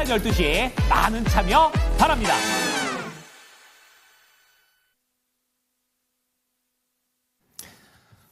오전 12시 많은 참여 바랍니다.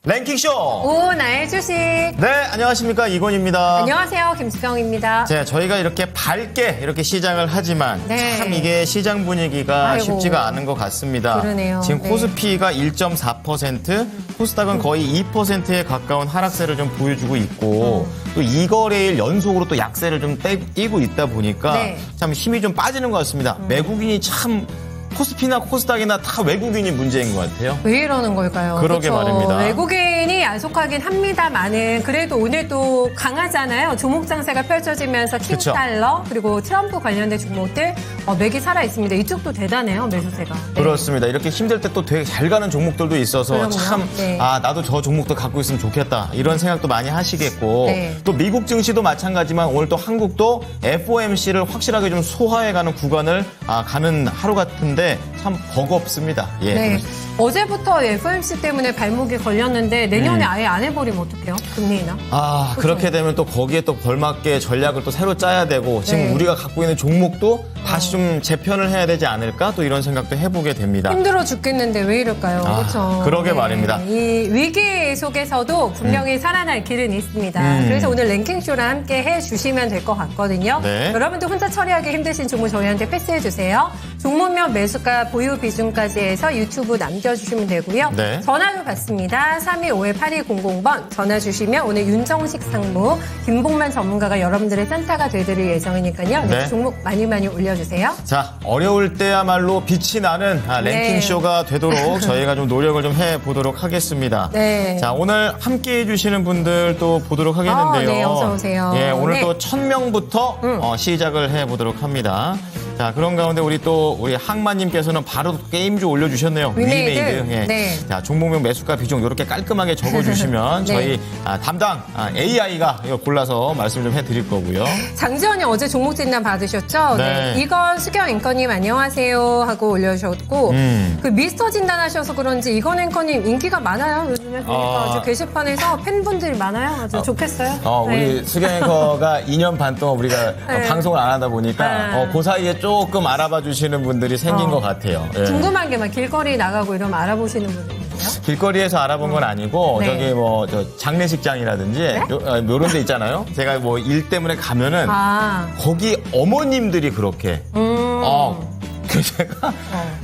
랭킹쇼! 오, 나의 주식. 네, 안녕하십니까. 이건입니다. 안녕하세요. 김수경입니다. 자, 저희가 이렇게 밝게 이렇게 시작을 하지만 네. 참 이게 시장 분위기가 아이고. 쉽지가 않은 것 같습니다. 그러네요. 지금 네. 코스피가 1.4%, 코스닥은 거의 2%에 가까운 하락세를 좀 보여주고 있고 또 2거래일 연속으로 또 약세를 좀 띄고 있다 보니까 네. 참 힘이 좀 빠지는 것 같습니다. 외국인이 참 코스피나 코스닥이나 다 외국인이 문제인 것 같아요. 왜 이러는 걸까요? 그러게 그쵸? 말입니다. 외국인이 야속하긴 합니다만은 그래도 오늘 또 강하잖아요. 조목 장세가 펼쳐지면서 그쵸. 킹달러 그리고 트럼프 관련된 종목들 맥이 살아 있습니다. 이쪽도 대단해요. 매수세가. 네. 그렇습니다. 이렇게 힘들 때 또 되게 잘 가는 종목들도 있어서 그럼요. 참, 네. 나도 저 종목도 갖고 있으면 좋겠다. 이런 생각도 많이 하시겠고. 네. 또 미국 증시도 마찬가지만 오늘 또 한국도 FOMC를 확실하게 좀 소화해가는 구간을 가는 하루 같은데 참 버겁습니다. 예. 네. 어제부터 FOMC 때문에 발목이 걸렸는데 내년에 아예 안 해버리면 어떡해요? 금리 인하. 그렇게 되면 또 거기에 또 걸맞게 전략을 또 새로 짜야 되고 지금 네. 우리가 갖고 있는 종목도 다시 좀 재편을 해야 되지 않을까 또 이런 생각도 해보게 됩니다. 힘들어 죽겠는데 왜 이럴까요? 그렇죠. 그러게 말입니다. 이 위기 속에서도 분명히 살아날 길은 있습니다. 그래서 오늘 랭킹쇼랑 함께 해주시면 될 것 같거든요. 네. 여러분도 혼자 처리하기 힘드신 종목 저희한테 패스해주세요. 종목명 매수가 보유 비중까지 해서 유튜브 남겨주시면 되고요. 네. 전화도 받습니다. 3251-8200번 전화 주시면 오늘 윤정식 상무, 김봉만 전문가가 여러분들의 센터가 되드릴 예정이니까요. 네. 종목 많이 올려주세요. 자, 어려울 때야말로 빛이 나는 랭킹쇼가 되도록 저희가 좀 노력을 좀 해보도록 하겠습니다. 네. 자, 오늘 함께 해주시는 분들 또 보도록 하겠는데요. 네, 어서 오세요. 예, 오늘 네. 또 1000명부터 시작을 해보도록 합니다. 자, 그런 가운데 우리 항마님께서는 바로 게임주 올려주셨네요. 위메이드. 예. 네. 자, 종목명 매수가 비중 이렇게 깔끔하게 적어주시면 네. 저희 담당 AI가 이거 골라서 말씀 좀 해드릴 거고요. 장지원이 어제 종목 진단 받으셨죠? 네. 이건 수경 앵커님 안녕하세요 하고 올려주셨고 그 미스터 진단하셔서 그런지 이건 앵커님 인기가 많아요. 요즘에 보니까 아주 게시판에서 팬분들이 많아요. 아주 좋겠어요. 우리 수경 앵커가 2년 반 동안 우리가 네. 방송을 안 하다 보니까 그 사이에 조금 알아봐 주시는 분들이 생긴 것 같아요. 예. 궁금한 게 막 길거리 나가고 이러면 알아보시는 분들 있어요? 길거리에서 알아본 건 아니고 네. 저기 저 장례식장이라든지 이런 데 있잖아요. 제가 뭐 일 때문에 가면은 거기 어머님들이 그렇게 제가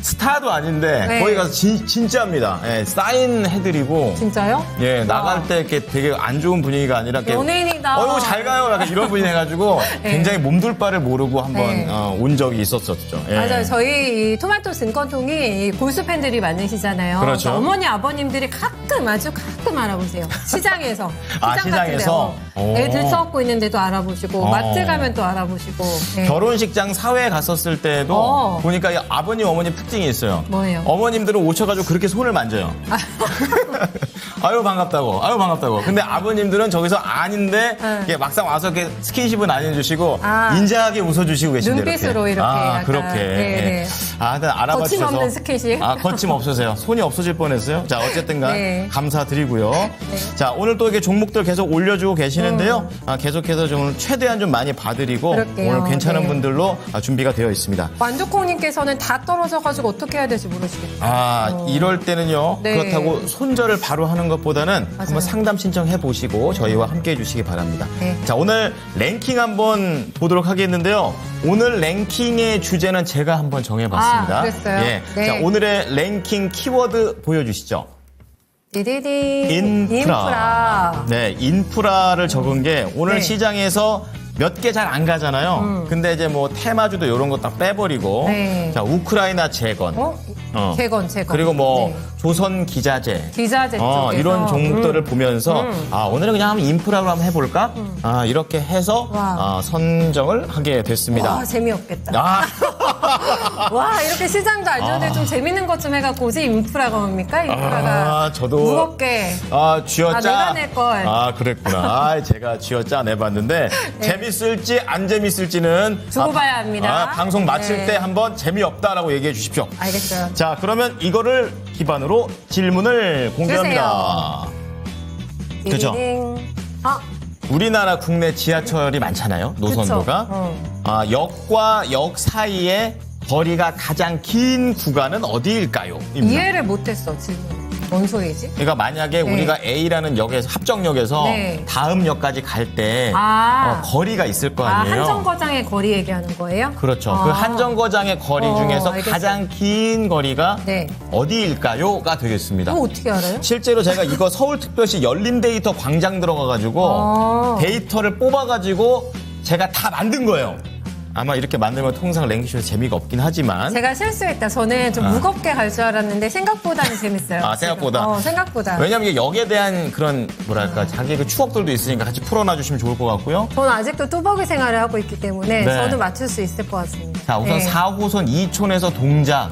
스타도 아닌데 네. 거기 가서 진짜입니다. 예, 사인 해드리고 진짜요? 예, 나갈 때 이렇게 되게 안 좋은 분위기가 아니라 이렇게 연예인이다. 어이구 잘 가요. 약간 이런 분위기 해가지고 네. 굉장히 몸둘 바를 모르고 한번 네. 온 적이 있었었죠. 예. 맞아요. 저희 이 토마토 증권통이 이 골수 팬들이 많으시잖아요. 그렇죠. 그러니까 어머니 아버님들이 아주 가끔 알아보세요. 시장에서. 아, 시장 시장에서? 같은 데 애들 써갖고 있는데 도 알아보시고 마트 가면 또 알아보시고. 네. 결혼식장 사회에 갔었을 때도 보니까 이 아버님 어머님 특징이 있어요. 뭐예요? 어머님들은 오셔가지고 그렇게 손을 만져요. 아유 반갑다고. 근데 아버님들은 저기서 아닌데 이렇게 막상 와서 이렇게 스킨십은 안 해주시고 인자하게 웃어주시고 계신데 눈빛으로 이렇게 약간. 그렇게. 네네. 예. 하여튼 알아봐 주셔서 거침없는 스킨십. 거침 없으세요. 손이 없어질 뻔했어요. 자 어쨌든간 네. 감사드리고요. 자 오늘 또 이게 종목들 계속 올려주고 계시는데요. 계속해서 좀 최대한 좀 많이 봐드리고 그럴게요. 오늘 괜찮은 네. 분들로 준비가 되어 있습니다. 완두콩님께서는 다 떨어져가지고 어떻게 해야 될지 모르시겠어요. 이럴 때는요. 네. 그렇다고 손절을 바로 하는 것보다는 한번 상담 신청해 보시고 저희와 함께 해주시기 바랍니다. 네. 자, 오늘 랭킹 한번 보도록 하겠는데요. 오늘 랭킹의 주제는 제가 한번 정해봤습니다. 그랬어요? 예. 네. 자, 오늘의 랭킹 키워드 보여주시죠. 디디디. 인프라. 네, 인프라를 적은 게 오늘 네. 시장에서 몇 개 잘 안 가잖아요. 근데 이제 뭐 테마주도 이런 거 딱 빼버리고 네. 자 우크라이나 재건, 재건. 그리고 뭐 네. 조선 기자재, 기자재 쪽에서. 이런 종목들을 보면서 오늘은 그냥 한번 인프라로 한번 해볼까? 이렇게 해서 선정을 하게 됐습니다. 와, 재미없겠다. 와, 이렇게 시장도 알죠. 좀 재밌는 것 좀 해갖고 오지 인프라가 뭡니까? 인프라가 저도 무겁게. 쥐어짜. 내가 낼 걸. 그랬구나. 제가 쥐어짜 내봤는데 네. 재밌을지 안 재밌을지는 두고 봐야 합니다. 방송 마칠 네. 때 한번 재미없다라고 얘기해 주십시오. 알겠어요. 자, 그러면 이거를 기반으로 질문을 공개합니다. 그죠? 디디딩. 우리나라 국내 지하철이 많잖아요. 노선도가. 그쵸. 역과 역 사이에 거리가 가장 긴 구간은 어디일까요? 이해를 못했어, 지금. 뭔 소리지? 그러니까 만약에 우리가 A라는 역에서 합정역에서 다음 역까지 갈 때 거리가 있을 거 아니에요. 한정거장의 거리 얘기하는 거예요? 그렇죠. 그 한정거장의 거리 중에서 알겠어요. 가장 긴 거리가 어디일까요?가 되겠습니다. 그거 어떻게 알아요? 실제로 제가 이거 서울특별시 열린데이터 광장 들어가가지고 데이터를 뽑아가지고 제가 다 만든 거예요. 아마 이렇게 만들면 통상 랭귀쇼에서 재미가 없긴 하지만 제가 실수했다. 저는 좀 무겁게 갈 줄 알았는데 생각보다는 재밌어요. 생각보다. 생각보다. 왜냐면 이게 역에 대한 그런 뭐랄까 자기의 그 추억들도 있으니까 같이 풀어놔 주시면 좋을 것 같고요. 저는 아직도 뚜벅이 생활을 하고 있기 때문에 저도 맞출 수 있을 것 같습니다. 자, 우선 4호선 이촌에서 동작.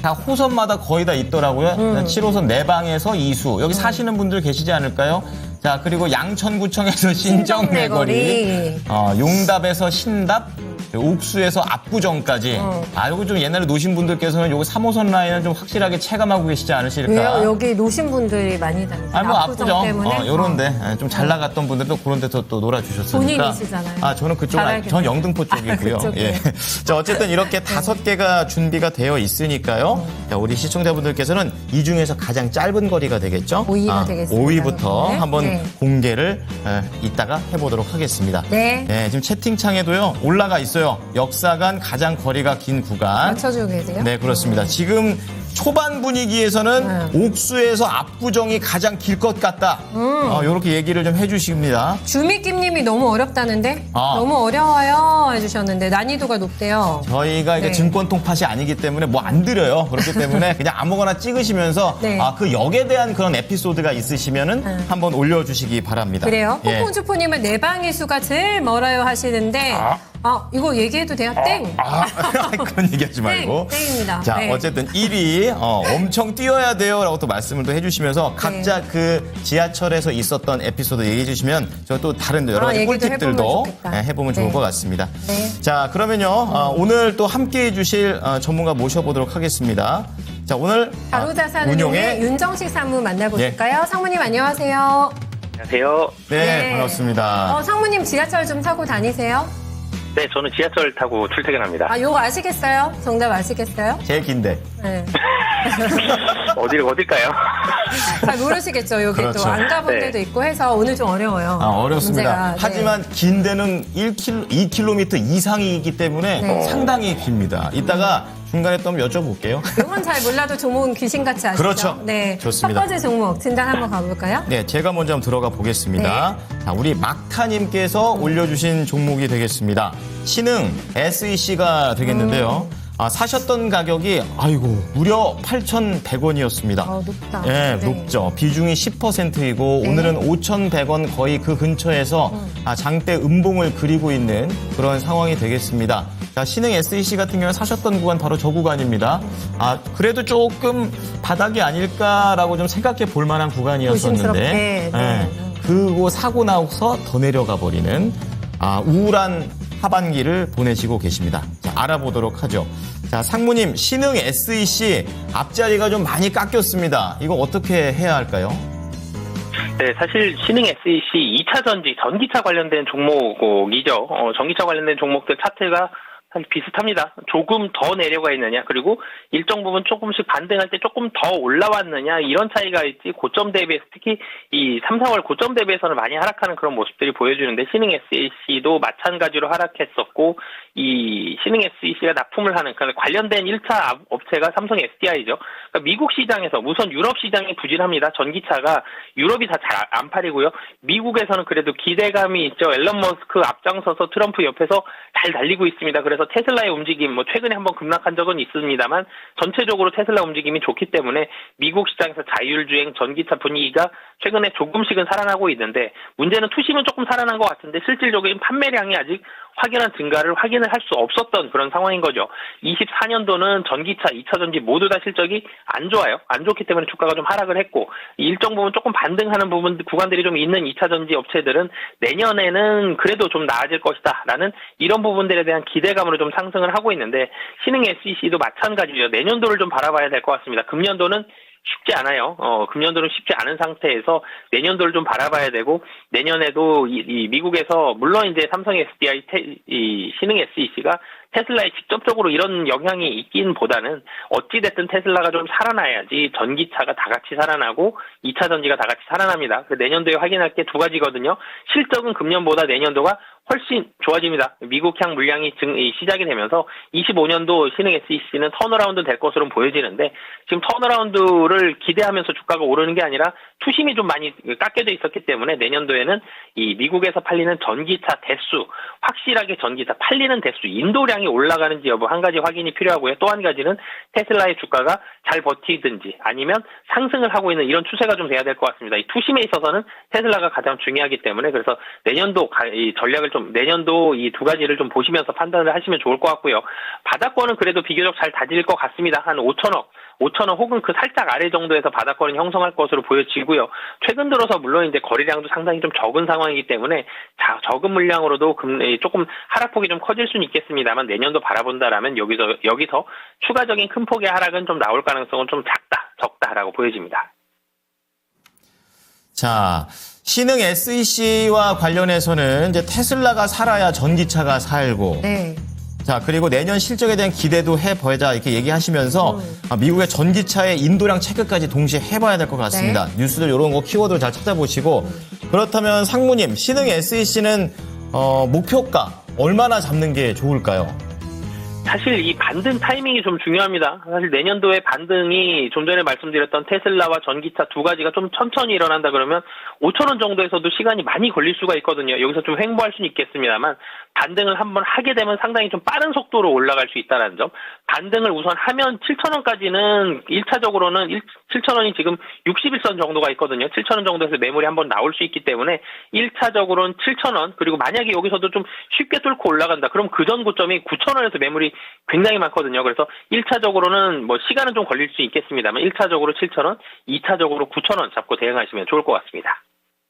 다 호선마다 거의 다 있더라고요. 7호선 내방에서 이수. 여기 사시는 분들 계시지 않을까요? 자, 그리고 양천구청에서 신정내거리. 용답에서 신답. 옥수에서 압구정까지. 요거 좀 옛날에 노신 분들께서는 요거 3호선 라인은 좀 확실하게 체감하고 계시지 않으실까? 왜요? 여기 노신 분들이 많이 다니세요. 압구정 때문에. 요런데 좀 잘 나갔던 분들도 그런 데서 또 놀아주셨으니까. 본인이시잖아요. 저는 그쪽 전 영등포 쪽이고요. 자, 어쨌든 이렇게 5개가 준비가 되어 있으니까요. 자, 우리 시청자분들께서는 이 중에서 가장 짧은 거리가 되겠죠? 5위가 되겠습니다. 5위부터 한번 공개를 이따가 해보도록 하겠습니다. 지금 채팅창에도요 올라가 있어요. 역사간 가장 거리가 긴 구간. 맞춰주고 계세요? 네, 그렇습니다. 지금 초반 분위기에서는 옥수에서 압구정이 가장 길 것 같다. 이렇게 얘기를 좀 해주십니다. 주미김님이 너무 어렵다는데? 너무 어려워요 해주셨는데 난이도가 높대요. 저희가 이게 증권 통팟이 아니기 때문에 뭐 안 드려요. 그렇기 때문에 그냥 아무거나 찍으시면서 그 역에 대한 그런 에피소드가 있으시면은 한번 올려주시기 바랍니다. 그래요? 뽀뽀주포님은 내방이수가 제일 멀어요 하시는데 이거 얘기해도 돼요? 땡! 그런 얘기하지 말고. 땡입니다. 자, 어쨌든 1위 엄청 뛰어야 돼요 라고 또 말씀을 또 해주시면서 각자 그 지하철에서 있었던 에피소드 얘기해 주시면 저 또 다른 여러 가지 꿀팁들도 해보면 좋을 것 같습니다. 자, 그러면요 오늘 또 함께해 주실 전문가 모셔보도록 하겠습니다. 자, 오늘 가로자산운용의 윤정식 사무 만나보실까요? 상무님 안녕하세요. 안녕하세요. 네, 반갑습니다. 상무님 지하철 좀 타고 다니세요? 네, 저는 지하철 타고 출퇴근합니다. 요거 아시겠어요? 정답 아시겠어요? 제일 긴데. 네. 어딜까요? 잘 모르시겠죠. 여기 그렇죠. 또 안 가본 데도 있고 해서 오늘 좀 어려워요. 어렵습니다. 문제가. 하지만 긴 데는 2km 이상이기 때문에 상당히 깁니다. 이따가 중간에 또 한번 여쭤볼게요. 이건 잘 몰라도 종목은 귀신같이 아시죠? 그렇죠. 네. 좋습니다. 첫 번째 종목 진단 한번 가볼까요? 네, 제가 먼저 한번 들어가 보겠습니다. 자, 우리 막타님께서 올려주신 종목이 되겠습니다. 신흥 SEC가 되겠는데요. 사셨던 가격이 무려 8,100원이었습니다. 높다. 네, 높죠. 비중이 10%이고 오늘은 5,100원 거의 그 근처에서 장대 음봉을 그리고 있는 그런 상황이 되겠습니다. 자, 신흥 SEC 같은 경우는 사셨던 구간 바로 저 구간입니다. 그래도 조금 바닥이 아닐까라고 좀 생각해 볼 만한 구간이었었는데 그거 사고 나서 더 내려가 버리는 우울한 하반기를 보내시고 계십니다. 자, 알아보도록 하죠. 자, 상무님, 신흥 SEC 앞자리가 좀 많이 깎였습니다. 이거 어떻게 해야 할까요? 네, 사실 신흥 SEC 2차 전지, 전기차 관련된 종목이죠. 전기차 관련된 종목들 차트가 사실 비슷합니다. 조금 더 내려가 있느냐, 그리고 일정 부분 조금씩 반등할 때 조금 더 올라왔느냐, 이런 차이가 있지, 고점 대비해서 특히 이 3, 4월 고점 대비해서는 많이 하락하는 그런 모습들이 보여주는데, 신흥 SEC도 마찬가지로 하락했었고, 이 신흥 SEC가 납품을 하는, 그러니까 관련된 1차 업체가 삼성 SDI죠. 그러니까 미국 시장에서, 우선 유럽 시장이 부진합니다. 전기차가 유럽이 다 잘 안 팔리고요. 미국에서는 그래도 기대감이 있죠. 앨런 머스크 앞장서서 트럼프 옆에서 잘 달리고 있습니다. 그래서 테슬라의 움직임, 최근에 한번 급락한 적은 있습니다만 전체적으로 테슬라 움직임이 좋기 때문에 미국 시장에서 자율주행 전기차 분위기가 최근에 조금씩은 살아나고 있는데, 문제는 투심은 조금 살아난 것 같은데 실질적인 판매량이 아직 확연한 증가를 확인을 할 수 없었던 그런 상황인 거죠. 24년도는 전기차, 2차 전지 모두 다 실적이 안 좋아요. 안 좋기 때문에 주가가 좀 하락을 했고, 일정 부분 조금 반등하는 부분, 구간들이 좀 있는 2차 전지 업체들은 내년에는 그래도 좀 나아질 것이다 라는 이런 부분들에 대한 기대감으로 좀 상승을 하고 있는데, 신흥 SEC도 마찬가지죠. 내년도를 좀 바라봐야 될 것 같습니다. 금년도는 쉽지 않아요. 금년도는 쉽지 않은 상태에서 내년도를 좀 바라봐야 되고, 내년에도 이 미국에서 물론 이제 삼성 SDI 이 신흥 SEC가 테슬라에 직접적으로 이런 영향이 있긴 보다는 어찌됐든 테슬라가 좀 살아나야지 전기차가 다 같이 살아나고 2차 전지가 다 같이 살아납니다. 내년도에 확인할 게 두 가지거든요. 실적은 금년보다 내년도가 훨씬 좋아집니다. 미국향 물량이 시작이 되면서 25년도 신흥 SEC는 턴어라운드 될 것으로 보여지는데, 지금 턴어라운드를 기대하면서 주가가 오르는 게 아니라 투심이 좀 많이 깎여져 있었기 때문에 내년도에는 이 미국에서 팔리는 전기차 대수, 확실하게 전기차 팔리는 대수, 인도량이 올라가는지 여부 한 가지 확인이 필요하고요. 또 한 가지는 테슬라의 주가가 잘 버티든지 아니면 상승을 하고 있는 이런 추세가 좀 돼야 될 것 같습니다. 이 투심에 있어서는 테슬라가 가장 중요하기 때문에, 그래서 내년도 이 전략을 좀, 내년도 이 두 가지를 좀 보시면서 판단을 하시면 좋을 것 같고요. 바닥권은 그래도 비교적 잘 다질 것 같습니다. 한 5천원 혹은 그 살짝 아래 정도에서 바닥권은 형성할 것으로 보여지고요. 최근 들어서 물론 이제 거래량도 상당히 좀 적은 상황이기 때문에 적은 물량으로도 조금 하락폭이 좀 커질 수는 있겠습니다만, 내년도 바라본다라면 여기서 추가적인 큰 폭의 하락은 좀 나올 가능성은 좀 적다라고 보여집니다. 자, 신흥 SEC와 관련해서는 이제 테슬라가 살아야 전기차가 살고, 네. 자, 그리고 내년 실적에 대한 기대도 해보자 이렇게 얘기하시면서 미국의 전기차의 인도량 체크까지 동시에 해봐야 될 것 같습니다. 네. 뉴스들 이런 거 키워드를 잘 찾아보시고, 그렇다면 상무님, 신흥 SEC는 목표가 얼마나 잡는 게 좋을까요? 사실 이 반등 타이밍이 좀 중요합니다. 사실 내년도에 반등이 좀 전에 말씀드렸던 테슬라와 전기차 두 가지가 좀 천천히 일어난다 그러면 5천원 정도에서도 시간이 많이 걸릴 수가 있거든요. 여기서 좀 횡보할 수는 있겠습니다만, 반등을 한번 하게 되면 상당히 좀 빠른 속도로 올라갈 수 있다는 점. 반등을 우선 하면 7천원까지는 1차적으로는 7천원이 지금 61선 정도가 있거든요. 7천원 정도에서 매물이 한번 나올 수 있기 때문에 1차적으로는 7천원, 그리고 만약에 여기서도 좀 쉽게 뚫고 올라간다. 그럼 그 전 고점이 9천원에서 매물이 굉장히 많거든요. 그래서 1차적으로는 뭐 시간은 좀 걸릴 수 있겠습니다만 1차적으로 7천원, 2차적으로 9천원 잡고 대응하시면 좋을 것 같습니다.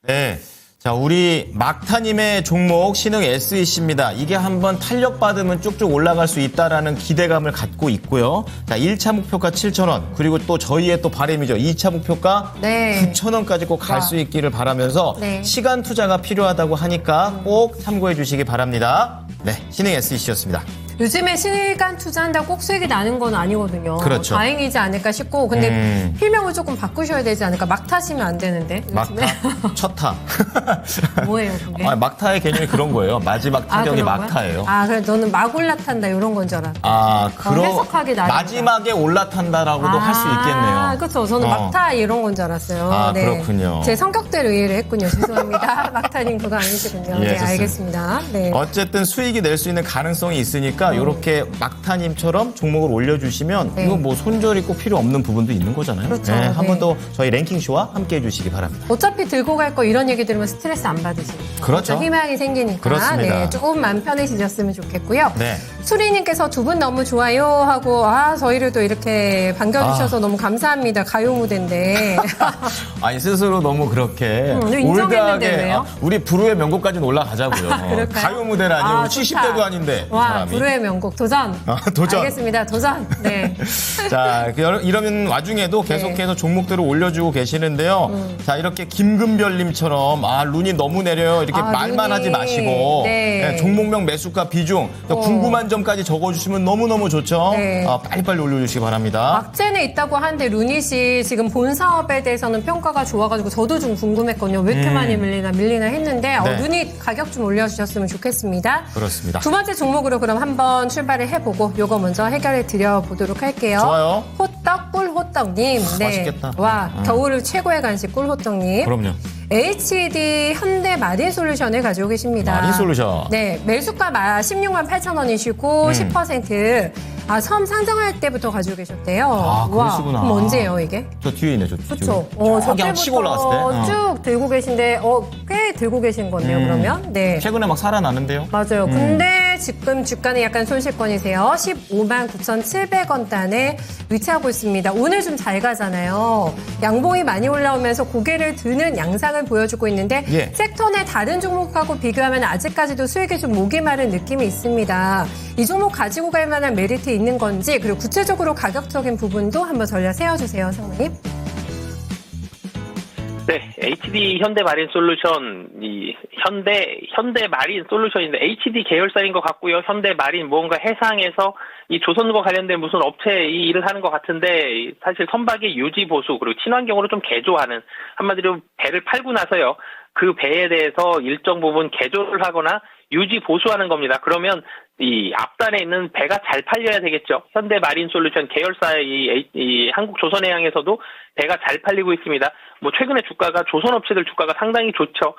네. 자, 우리 막타님의 종목 신흥 SEC입니다. 이게 한번 탄력받으면 쭉쭉 올라갈 수 있다라는 기대감을 갖고 있고요. 자, 1차 목표가 7,000원. 그리고 또 저희의 또 바람이죠. 2차 목표가 네. 9,000원까지 꼭 갈 수 있기를 바라면서 네. 시간 투자가 필요하다고 하니까 꼭 참고해 주시기 바랍니다. 네, 신흥 SEC였습니다. 요즘에 시간 투자한다고 꼭 수익이 나는 건 아니거든요. 그렇죠. 다행이지 않을까 싶고, 근데 필명을 조금 바꾸셔야 되지 않을까. 막 타시면 안 되는데. 요즘에. 막타? 첫타. 뭐예요, 그게? 아, 막타의 개념이 그런 거예요. 마지막 타격이 그런 거야? 막타예요. 아, 그래 너는 막 올라탄다 이런 건 줄 알았다. 아, 해석하기 나름이다. 마지막에 올라탄다라고도 할 수 있겠네요. 그렇죠. 저는 막타 이런 건 줄 알았어요. 아, 그렇군요. 제 성격대로 이해를 했군요. 죄송합니다. 막타님 그거 아니시군요. 예, 네, 좋습니다. 알겠습니다. 네. 어쨌든 수익이 낼 수 있는 가능성이 있으니까 이렇게 막타님처럼 종목을 올려주시면 네. 이거 뭐 손절이 꼭 필요 없는 부분도 있는 거잖아요. 그렇죠. 네, 한 네. 번 더 저희 랭킹쇼와 함께 해주시기 바랍니다. 어차피 들고 갈 거 이런 얘기 들으면 스트레스 안 받으시니까. 그렇죠. 희망이 생기니까. 그렇습니다. 네, 조금 마음 편해지셨으면 좋겠고요. 네. 수리님께서 두 분 너무 좋아요 하고 저희를 또 이렇게 반겨주셔서 너무 감사합니다. 가요 무대인데. 아니 스스로 너무 그렇게 인정했는데 왜요? 우리 불후의 명곡까지는 올라가자고요. 그럴까요? 가요 무대라니 좋다. 70대도 아닌데. 와, 사람이. 불후의 명곡 도전. 도전. 알겠습니다. 도전. 네. 자, 이러면 와중에도 계속해서 종목들을 올려주고 계시는데요. 자, 이렇게 김금별님처럼 룬이 너무 내려요. 이렇게 말만 룬이. 하지 마시고 네. 네, 종목명 매수가 비중 궁금한 점까지 적어주시면 너무너무 좋죠. 네. 빨리빨리 올려주시기 바랍니다. 막젠에 있다고 하는데 루닛이 지금 본 사업에 대해서는 평가가 좋아가지고 저도 좀 궁금했거든요. 왜 이렇게 많이 밀리나 했는데 네. 루닛 가격 좀 올려주셨으면 좋겠습니다. 그렇습니다. 두 번째 종목으로 그럼 한번 출발을 해보고 요거 먼저 해결해 드려보도록 할게요. 좋아요. 호떡 꿀호떡님. 맛있겠다. 와 겨울 최고의 간식 꿀호떡님. 그럼요. HD 현대 마린솔루션을 가지고 계십니다. 마린솔루션. 네, 매수가 16만 8천 원이시고 10% 처음 상장할 때부터 가지고 계셨대요. 그러시구나. 그럼 언제예요, 이게? 저 뒤에 있네, 저 뒤에. 그렇죠. 저 그냥 치고 올라갔을 때. 쭉 들고 계신데 꽤 들고 계신 거네요, 그러면. 네. 최근에 막 살아나는데요. 맞아요. 근데 지금 주가는 약간 손실권이세요. 15만 9,700원 단에 위치하고 있습니다. 오늘 좀 잘 가잖아요. 양봉이 많이 올라오면서 고개를 드는 양상을 보여주고 있는데 예. 섹터 내 다른 종목하고 비교하면 아직까지도 수익이 좀 목이 마른 느낌이 있습니다. 이 종목 가지고 갈 만한 메리트 있는 건지 그리고 구체적으로 가격적인 부분도 한번 전략 세워주세요, 상무님. 네, HD 현대마린솔루션, 현대마린 솔루션인데 HD 계열사인 것 같고요. 현대마린 무언가 해상에서 이 조선과 관련된 무슨 업체 이 일을 하는 것 같은데 사실 선박의 유지 보수 그리고 친환경으로 좀 개조하는 한마디로 배를 팔고 나서요. 그 배에 대해서 일정 부분 개조를 하거나 유지 보수하는 겁니다. 그러면 이 앞단에 있는 배가 잘 팔려야 되겠죠. 현대마린솔루션 계열사의 이 한국조선해양에서도 배가 잘 팔리고 있습니다. 뭐 최근에 주가가 조선업체들 주가가 상당히 좋죠.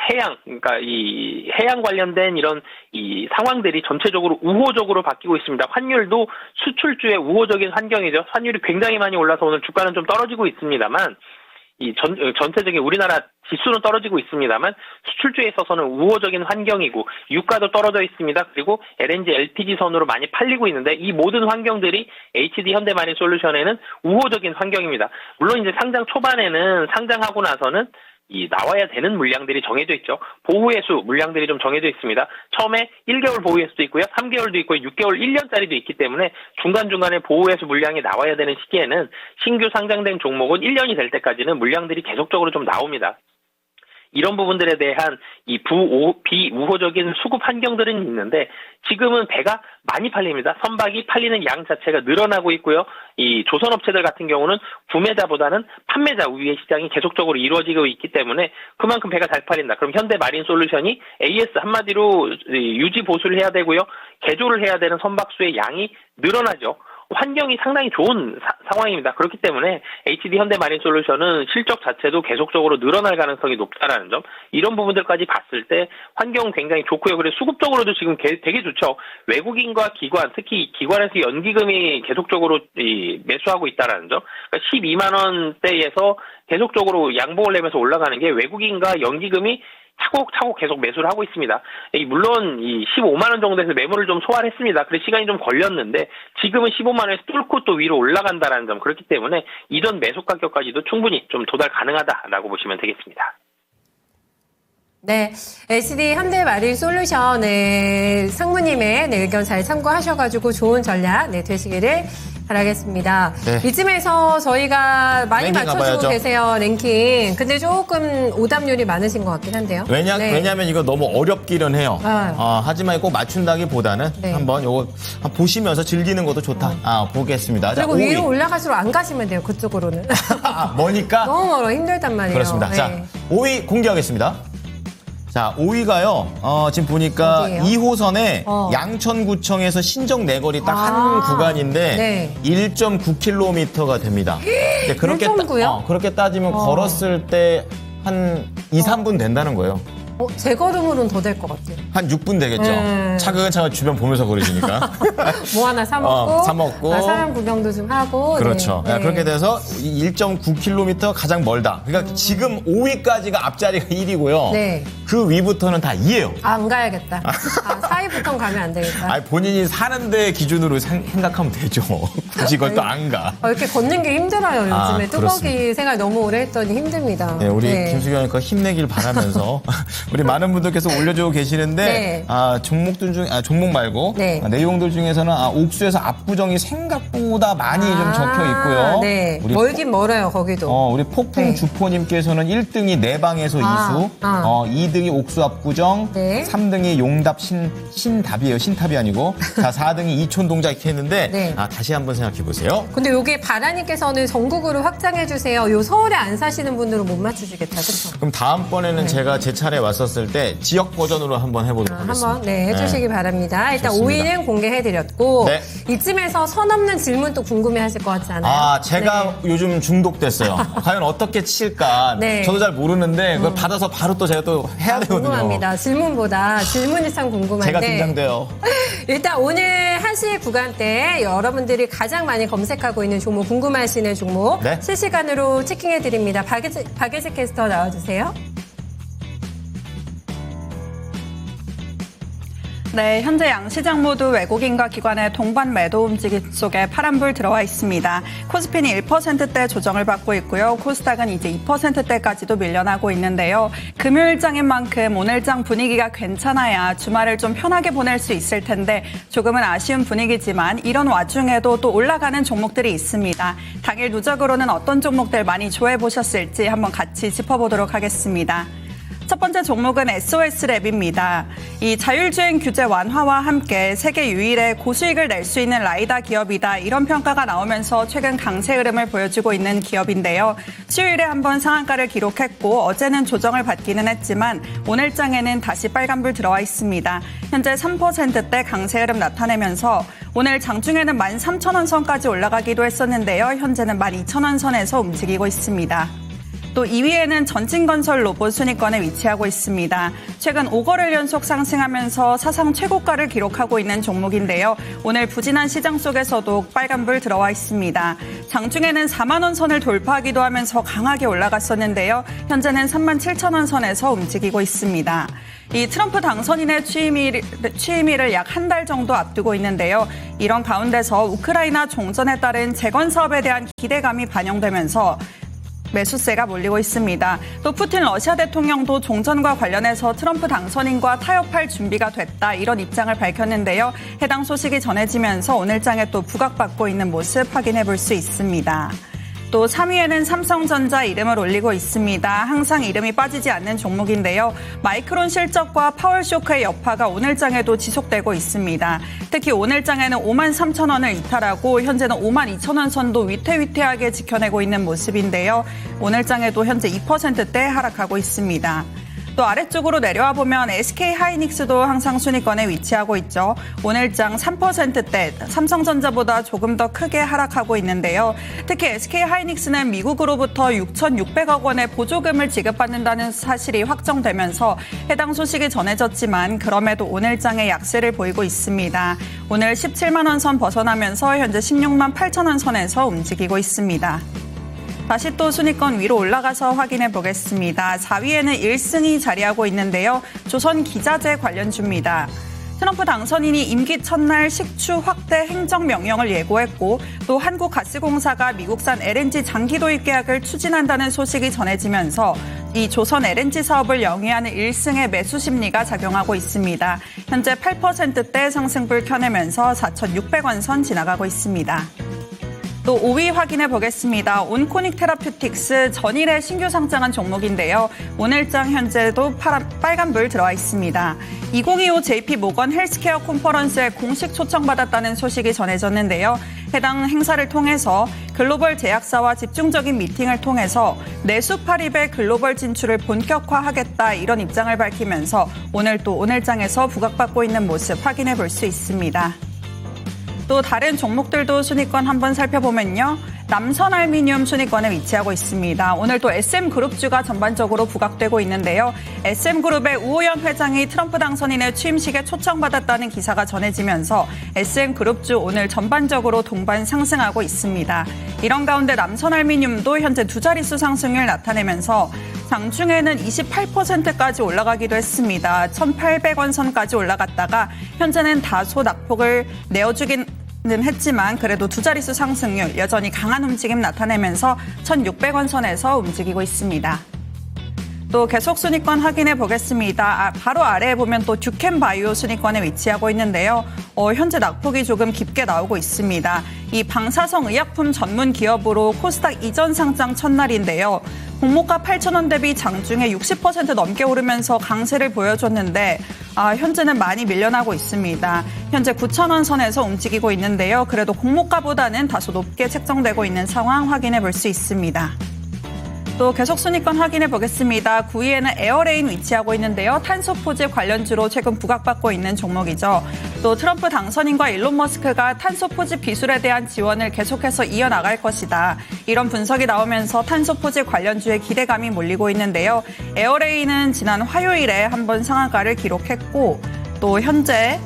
해양 그러니까 이 해양 관련된 이런 이 상황들이 전체적으로 우호적으로 바뀌고 있습니다. 환율도 수출주의 우호적인 환경이죠. 환율이 굉장히 많이 올라서 오늘 주가는 좀 떨어지고 있습니다만 이 전체적인 우리나라 지수는 떨어지고 있습니다만 수출주에 있어서는 우호적인 환경이고 유가도 떨어져 있습니다. 그리고 LNG, LPG 선으로 많이 팔리고 있는데 이 모든 환경들이 HD 현대마린솔루션에는 우호적인 환경입니다. 물론 이제 상장 초반에는 상장하고 나서는 이 나와야 되는 물량들이 정해져 있죠. 보호해수 물량들이 좀 정해져 있습니다. 처음에 1개월 보호해수도 있고요. 3개월도 있고요. 6개월, 1년짜리도 있기 때문에 중간중간에 보호해수 물량이 나와야 되는 시기에는 신규 상장된 종목은 1년이 될 때까지는 물량들이 계속적으로 좀 나옵니다. 이런 부분들에 대한 이 비우호적인 수급 환경들은 있는데 지금은 배가 많이 팔립니다. 선박이 팔리는 양 자체가 늘어나고 있고요. 이 조선업체들 같은 경우는 구매자보다는 판매자 우위의 시장이 계속적으로 이루어지고 있기 때문에 그만큼 배가 잘 팔린다. 그럼 현대마린솔루션이 AS 한마디로 유지 보수를 해야 되고요. 개조를 해야 되는 선박수의 양이 늘어나죠. 환경이 상당히 좋은 상황입니다. 그렇기 때문에 HD 현대마린솔루션은 실적 자체도 계속적으로 늘어날 가능성이 높다라는 점 이런 부분들까지 봤을 때 환경은 굉장히 좋고요. 그리고 수급적으로도 지금 되게 좋죠. 외국인과 기관 특히 기관에서 연기금이 계속적으로 매수하고 있다라는 점 그러니까 12만 원대에서 계속적으로 양봉을 내면서 올라가는 게 외국인과 연기금이 차곡차곡 계속 매수를 하고 있습니다. 물론 이 15만 원 정도에서 매물을 좀 소화를 했습니다. 그래서 시간이 좀 걸렸는데 지금은 15만 원에서 뚫고 또 위로 올라간다는 점 그렇기 때문에 이전 매수 가격까지도 충분히 좀 도달 가능하다라고 보시면 되겠습니다. 네, HD 현대마린솔루션의 상무님의 의견 잘 참고하셔가지고 좋은 전략 되시기를 바라겠습니다. 네. 이쯤에서 저희가 많이 랭킹 맞춰주고 가봐야죠. 계세요, 랭킹. 근데 조금 오답률이 많으신 것 같긴 한데요. 왜냐면 이거 너무 어렵기는 해요. 하지만 꼭 맞춘다기보다는 네. 한번 요거 보시면서 즐기는 것도 좋다. 보겠습니다. 자, 그리고 5위. 위로 올라갈수록 안 가시면 돼요, 그쪽으로는. 뭐니까? 너무 멀어, 힘들단 말이에요. 그렇습니다. 네. 자, 5위 공개하겠습니다. 자, 5위가요, 지금 보니까 어디예요? 2호선에 양천구청에서 신정 내거리 딱 한 구간인데, 네. 1.9km가 됩니다. 네, 1.9 요? 그렇게 따지면 걸었을 때 한 2, 3분 된다는 거예요. 제 걸음으로는 더 될 것 같아요. 한 6분 되겠죠. 네. 차근차근 주변 보면서 걸으시니까. 뭐 하나 사먹고, 사먹고. 사람 구경도 좀 하고. 그렇죠. 네. 그렇게 돼서 1.9km 가장 멀다. 그러니까 지금 5위까지가 앞자리가 1위고요. 네. 그 위부터는 다 2예요. 안 가야겠다. 4위부터는 가면 안 되겠다. 아니, 본인이 사는 데 기준으로 생각하면 되죠. 굳이 그걸 또 안 가. 이렇게 걷는 게 힘들어요, 요즘에. 뚜벅이 그렇습니다. 생활 너무 오래 했더니 힘듭니다. 네, 우리 김수경이니까 힘내길 바라면서 우리 많은 분들께서 올려주고 계시는데 네. 종목들 중 종목 말고 네. 내용들 중에서는 옥수에서 압구정이 생각보다 많이 좀 적혀 있고요. 네. 우리 멀긴 멀어요, 거기도. 우리 폭풍 네. 주포님께서는 1등이 내방에서 이수, 2등이 옥수 압구정, 네. 3등이 용답 신답이에요. 신탑이 아니고. 자, 4등이 이촌동작 이렇게 했는데 네. 다시 한번 생각해 보세요. 근데 여기 바라님께서는 전국으로 확장해주세요. 요 서울에 안 사시는 분들은 못 맞추시겠다, 그쵸? 그럼 다음번에는 네. 제가 제 차례 왔었을 때 지역 버전으로 한번 해보도록 하겠습니다. 한번 해주시기 바랍니다. 일단 좋습니다. 5위는 공개해드렸고 네. 이쯤에서 선 없는 질문 또 궁금해하실 것 같지 않아요? 제가 요즘 중독됐어요. 과연 어떻게 칠까? 네. 저도 잘 모르는데 그걸 받아서 바로 또 제가 또 해야 되거든요. 궁금합니다. 질문보다 질문이 참 궁금한데 제가 긴장돼요. 일단 오늘 1시 구간대 여러분들이 가장 많이 검색하고 있는 종목 궁금하시는 종목 네. 실시간으로 체킹해드립니다. 박예지 캐스터 나와주세요. 네, 현재 양시장 모두 외국인과 기관의 동반 매도 움직임 속에 파란불 들어와 있습니다. 코스피는 1%대 조정을 받고 있고요. 코스닥은 이제 2%대까지도 밀려나고 있는데요. 금요일장인 만큼 오늘장 분위기가 괜찮아야 주말을 좀 편하게 보낼 수 있을 텐데 조금은 아쉬운 분위기지만 이런 와중에도 또 올라가는 종목들이 있습니다. 당일 누적으로는 어떤 종목들 많이 좋아해 보셨을지 한번 같이 짚어보도록 하겠습니다. 첫 번째 종목은 SOS랩입니다. 이 자율주행 규제 완화와 함께 세계 유일의 고수익을 낼 수 있는 라이다 기업이다. 이런 평가가 나오면서 최근 강세 흐름을 보여주고 있는 기업인데요. 수요일에 한번 상한가를 기록했고 어제는 조정을 받기는 했지만 오늘장에는 다시 빨간불 들어와 있습니다. 현재 3%대 강세 흐름 나타내면서 오늘 장중에는 13,000원 선까지 올라가기도 했었는데요. 현재는 12,000원 선에서 움직이고 있습니다. 또 2위에는 전진건설 로봇 순위권에 위치하고 있습니다. 최근 5거래일 연속 상승하면서 사상 최고가를 기록하고 있는 종목인데요. 오늘 부진한 시장 속에서도 빨간불 들어와 있습니다. 장중에는 4만 원 선을 돌파하기도 하면서 강하게 올라갔었는데요. 현재는 37,000원 선에서 움직이고 있습니다. 이 트럼프 당선인의 취임일을 약 한 달 정도 앞두고 있는데요. 이런 가운데서 우크라이나 종전에 따른 재건 사업에 대한 기대감이 반영되면서 매수세가 몰리고 있습니다. 또 푸틴 러시아 대통령도 종전과 관련해서 트럼프 당선인과 타협할 준비가 됐다. 이런 입장을 밝혔는데요. 해당 소식이 전해지면서 오늘장에 또 부각받고 있는 모습 확인해 볼 수 있습니다. 또 3위에는 삼성전자 이름을 올리고 있습니다. 항상 이름이 빠지지 않는 종목인데요. 마이크론 실적과 파월쇼크의 여파가 오늘장에도 지속되고 있습니다. 특히 오늘장에는 53,000원을 이탈하고 현재는 52,000원 선도 위태위태하게 지켜내고 있는 모습인데요. 오늘장에도 현재 2%대 하락하고 있습니다. 또 아래쪽으로 내려와 보면 SK하이닉스도 항상 순위권에 위치하고 있죠. 오늘장 3%대 삼성전자보다 조금 더 크게 하락하고 있는데요. 특히 SK하이닉스는 미국으로부터 6,600억 원의 보조금을 지급받는다는 사실이 확정되면서 해당 소식이 전해졌지만 그럼에도 오늘장에 약세를 보이고 있습니다. 오늘 17만 원 선 벗어나면서 현재 16만 8천 원 선에서 움직이고 있습니다. 다시 또 순위권 위로 올라가서 확인해 보겠습니다. 4위에는 1승이 자리하고 있는데요. 조선기자재 관련주입니다. 트럼프 당선인이 임기 첫날 식추 확대 행정명령을 예고했고 또 한국가스공사가 미국산 LNG 장기 도입 계약을 추진한다는 소식이 전해지면서 이 조선 LNG 사업을 영위하는 1승의 매수 심리가 작용하고 있습니다. 현재 8%대 상승불 켜내면서 4,600원 선 지나가고 있습니다. 또 5위 확인해 보겠습니다. 온코닉 테라퓨틱스 전일에 신규 상장한 종목인데요. 오늘장 현재도 빨간불 들어와 있습니다. 2025 JP 모건 헬스케어 컨퍼런스에 공식 초청받았다는 소식이 전해졌는데요. 해당 행사를 통해서 글로벌 제약사와 집중적인 미팅을 통해서 내수 팔입의 글로벌 진출을 본격화하겠다 이런 입장을 밝히면서 오늘 또 오늘장에서 부각받고 있는 모습 확인해 볼 수 있습니다. 또 다른 종목들도 순위권 한번 살펴보면요. 남선알미늄 순위권에 위치하고 있습니다. 오늘 또 SM그룹주가 전반적으로 부각되고 있는데요. SM그룹의 우호연 회장이 트럼프 당선인의 취임식에 초청받았다는 기사가 전해지면서 SM그룹주 오늘 전반적으로 동반 상승하고 있습니다. 이런 가운데 남선알미늄도 현재 두 자릿수 상승률 나타내면서 장중에는 28%까지 올라가기도 했습니다. 1,800원 선까지 올라갔다가 현재는 다소 낙폭을 내어주긴 했지만 그래도 두 자릿수 상승률 여전히 강한 움직임 나타내면서 1,600원 선에서 움직이고 있습니다. 또 계속 순위권 확인해 보겠습니다. 바로 아래에 보면 또 듀켄바이오 순위권에 위치하고 있는데요. 현재 낙폭이 조금 깊게 나오고 있습니다. 이 방사성 의약품 전문 기업으로 코스닥 이전 상장 첫날인데요. 공모가 8,000원 대비 장중에 60% 넘게 오르면서 강세를 보여줬는데 현재는 많이 밀려나고 있습니다. 현재 9,000원 선에서 움직이고 있는데요. 그래도 공모가보다는 다소 높게 책정되고 있는 상황 확인해 볼 수 있습니다. 또 계속 순위권 확인해 보겠습니다. 9위에는 에어레인 위치하고 있는데요. 탄소 포집 관련주로 최근 부각받고 있는 종목이죠. 또 트럼프 당선인과 일론 머스크가 탄소 포집 기술에 대한 지원을 계속해서 이어나갈 것이다. 이런 분석이 나오면서 탄소 포집 관련주에 기대감이 몰리고 있는데요. 에어레인은 지난 화요일에 한번 상한가를 기록했고 또 현재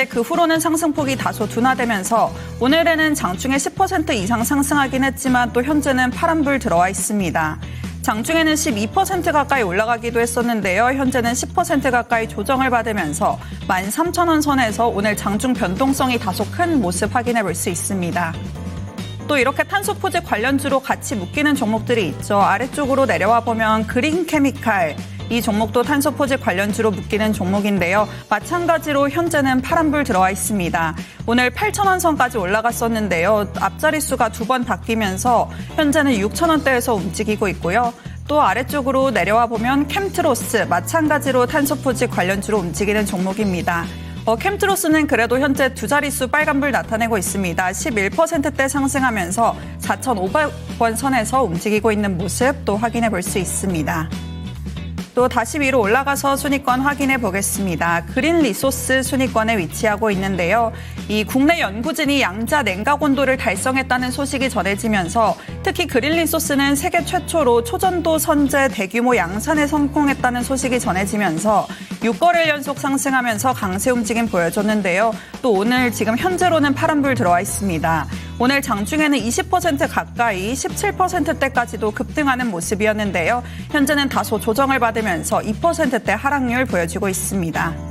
그 후로는 상승폭이 다소 둔화되면서 오늘에는 장중에 10% 이상 상승하긴 했지만 또 현재는 파란불 들어와 있습니다. 장중에는 12% 가까이 올라가기도 했었는데요. 현재는 10% 가까이 조정을 받으면서 13,000원 선에서 오늘 장중 변동성이 다소 큰 모습 확인해 볼 수 있습니다. 또 이렇게 탄소 포집 관련주로 같이 묶이는 종목들이 있죠. 아래쪽으로 내려와 보면 그린케미칼, 이 종목도 탄소 포집 관련주로 묶이는 종목인데요. 마찬가지로 현재는 파란불 들어와 있습니다. 오늘 8,000원 선까지 올라갔었는데요. 앞자리수가 2번 바뀌면서 현재는 6,000원대에서 움직이고 있고요. 또 아래쪽으로 내려와 보면 캠트로스, 마찬가지로 탄소 포집 관련주로 움직이는 종목입니다. 캠트로스는 그래도 현재 두 자릿수 빨간불 나타내고 있습니다. 11%대 상승하면서 4,500원 선에서 움직이고 있는 모습 또 확인해 볼 수 있습니다. 또 다시 위로 올라가서 순위권 확인해 보겠습니다. 그린 리소스 순위권에 위치하고 있는데요. 이 국내 연구진이 양자 냉각 온도를 달성했다는 소식이 전해지면서 특히 그린 리소스는 세계 최초로 초전도 선제 대규모 양산에 성공했다는 소식이 전해지면서 6거래일 연속 상승하면서 강세 움직임 보여줬는데요. 또 오늘 지금 현재로는 파란불 들어와 있습니다. 오늘 장중에는 20% 가까이 17%대까지도 급등하는 모습이었는데요. 현재는 다소 조정을 받으면서 2%대 하락률 보여주고 있습니다.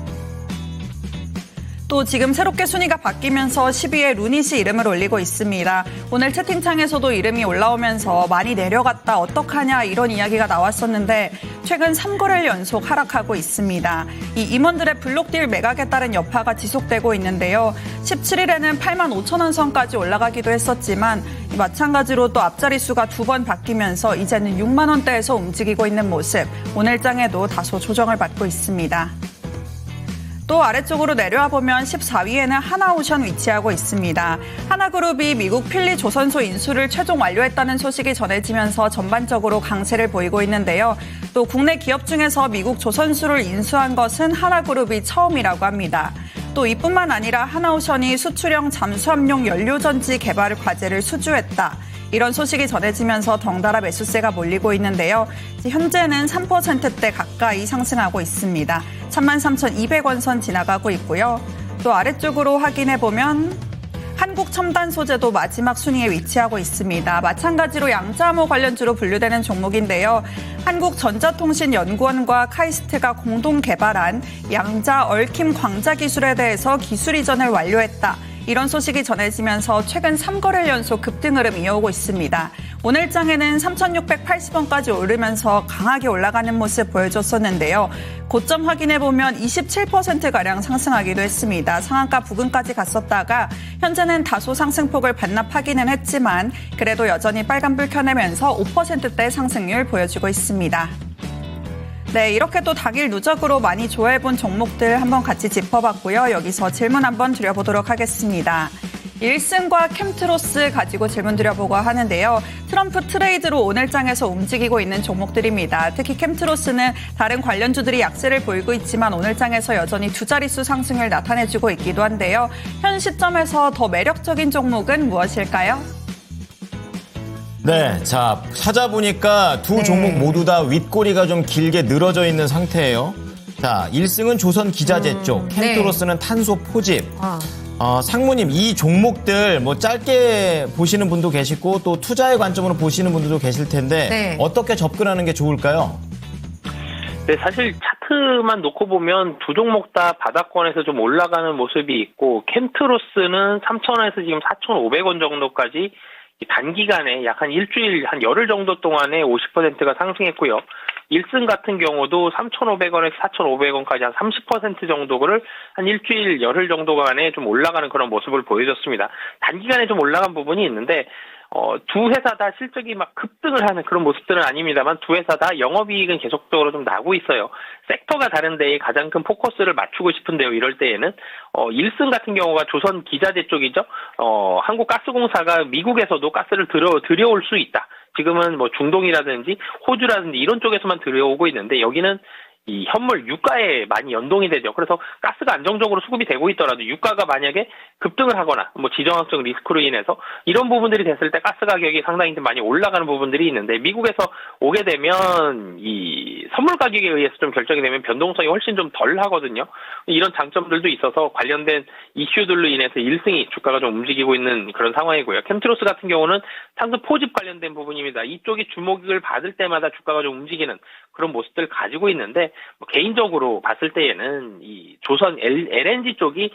또 지금 새롭게 순위가 바뀌면서 10위에 루닛이 이름을 올리고 있습니다. 오늘 채팅창에서도 이름이 올라오면서 많이 내려갔다 어떡하냐 이런 이야기가 나왔었는데 최근 3거래일 연속 하락하고 있습니다. 이 임원들의 블록딜 매각에 따른 여파가 지속되고 있는데요. 17일에는 85,000원 선까지 올라가기도 했었지만 마찬가지로 또 앞자리수가 2번 바뀌면서 이제는 6만 원대에서 움직이고 있는 모습. 오늘장에도 다소 조정을 받고 있습니다. 또 아래쪽으로 내려와 보면 14위에는 하나오션 위치하고 있습니다. 하나그룹이 미국 필리 조선소 인수를 최종 완료했다는 소식이 전해지면서 전반적으로 강세를 보이고 있는데요. 또 국내 기업 중에서 미국 조선소를 인수한 것은 하나그룹이 처음이라고 합니다. 또 이뿐만 아니라 하나오션이 수출형 잠수함용 연료전지 개발 과제를 수주했다. 이런 소식이 전해지면서 덩달아 매수세가 몰리고 있는데요. 현재는 3%대 가까이 상승하고 있습니다. 33,200원 선 지나가고 있고요. 또 아래쪽으로 확인해보면 한국첨단소재도 마지막 순위에 위치하고 있습니다. 마찬가지로 양자암호 관련주로 분류되는 종목인데요. 한국전자통신연구원과 카이스트가 공동 개발한 양자 얽힘 광자 기술에 대해서 기술 이전을 완료했다. 이런 소식이 전해지면서 최근 3거래일 연속 급등 흐름 이어오고 있습니다. 오늘장에는 3,680원까지 오르면서 강하게 올라가는 모습 보여줬었는데요. 고점 확인해보면 27%가량 상승하기도 했습니다. 상한가 부근까지 갔었다가 현재는 다소 상승폭을 반납하기는 했지만 그래도 여전히 빨간불 켜내면서 5%대 상승률 보여주고 있습니다. 네, 이렇게 또 당일 누적으로 많이 좋아해본 종목들 한번 같이 짚어봤고요. 여기서 질문 한번 드려보도록 하겠습니다. 1승과 캠트로스 가지고 질문 드려보고 하는데요. 트럼프 트레이드로 오늘장에서 움직이고 있는 종목들입니다. 특히 캠트로스는 다른 관련주들이 약세를 보이고 있지만 오늘장에서 여전히 두 자릿수 상승을 나타내주고 있기도 한데요. 현 시점에서 더 매력적인 종목은 무엇일까요? 네, 자 찾아보니까 두 종목 모두 다 윗꼬리가 좀 길게 늘어져 있는 상태예요. 자, 1승은 조선 기자재 쪽, 캠트로스는 탄소 포집. 상무님, 이 종목들 뭐 짧게 보시는 분도 계시고 또 투자의 관점으로 보시는 분들도 계실 텐데 어떻게 접근하는 게 좋을까요? 네, 사실 차트만 놓고 보면 두 종목 다 바닥권에서 좀 올라가는 모습이 있고 캠트로스는 3,000원에서 지금 4,500원 정도까지 단기간에 약 한 일주일, 한 열흘 정도 동안에 50%가 상승했고요. 1승 같은 경우도 3,500원에서 4,500원까지 한 30% 정도를 한 일주일, 열흘 정도간에 좀 올라가는 그런 모습을 보여줬습니다. 단기간에 좀 올라간 부분이 있는데, 두 회사 다 실적이 막 급등을 하는 그런 모습들은 아닙니다만 두 회사 다 영업이익은 계속적으로 좀 나고 있어요. 섹터가 다른 데에 가장 큰 포커스를 맞추고 싶은데요. 이럴 때에는 1승 같은 경우가 조선 기자재 쪽이죠. 한국가스공사가 미국에서도 가스를 들여올 수 있다. 지금은 뭐 중동이라든지 호주라든지 이런 쪽에서만 들여오고 있는데 여기는 이 현물 유가에 많이 연동이 되죠. 그래서 가스가 안정적으로 수급이 되고 있더라도 유가가 만약에 급등을 하거나 뭐 지정학적 리스크로 인해서 이런 부분들이 됐을 때 가스 가격이 상당히 좀 많이 올라가는 부분들이 있는데 미국에서 오게 되면 이 선물 가격에 의해서 좀 결정이 되면 변동성이 훨씬 좀 덜 하거든요. 이런 장점들도 있어서 관련된 이슈들로 인해서 1승이 주가가 좀 움직이고 있는 그런 상황이고요. 캠트로스 같은 경우는 탄소 포집 관련된 부분입니다. 이쪽이 주목을 받을 때마다 주가가 좀 움직이는 그런 모습들을 가지고 있는데 개인적으로 봤을 때에는 이 조선 LNG 쪽이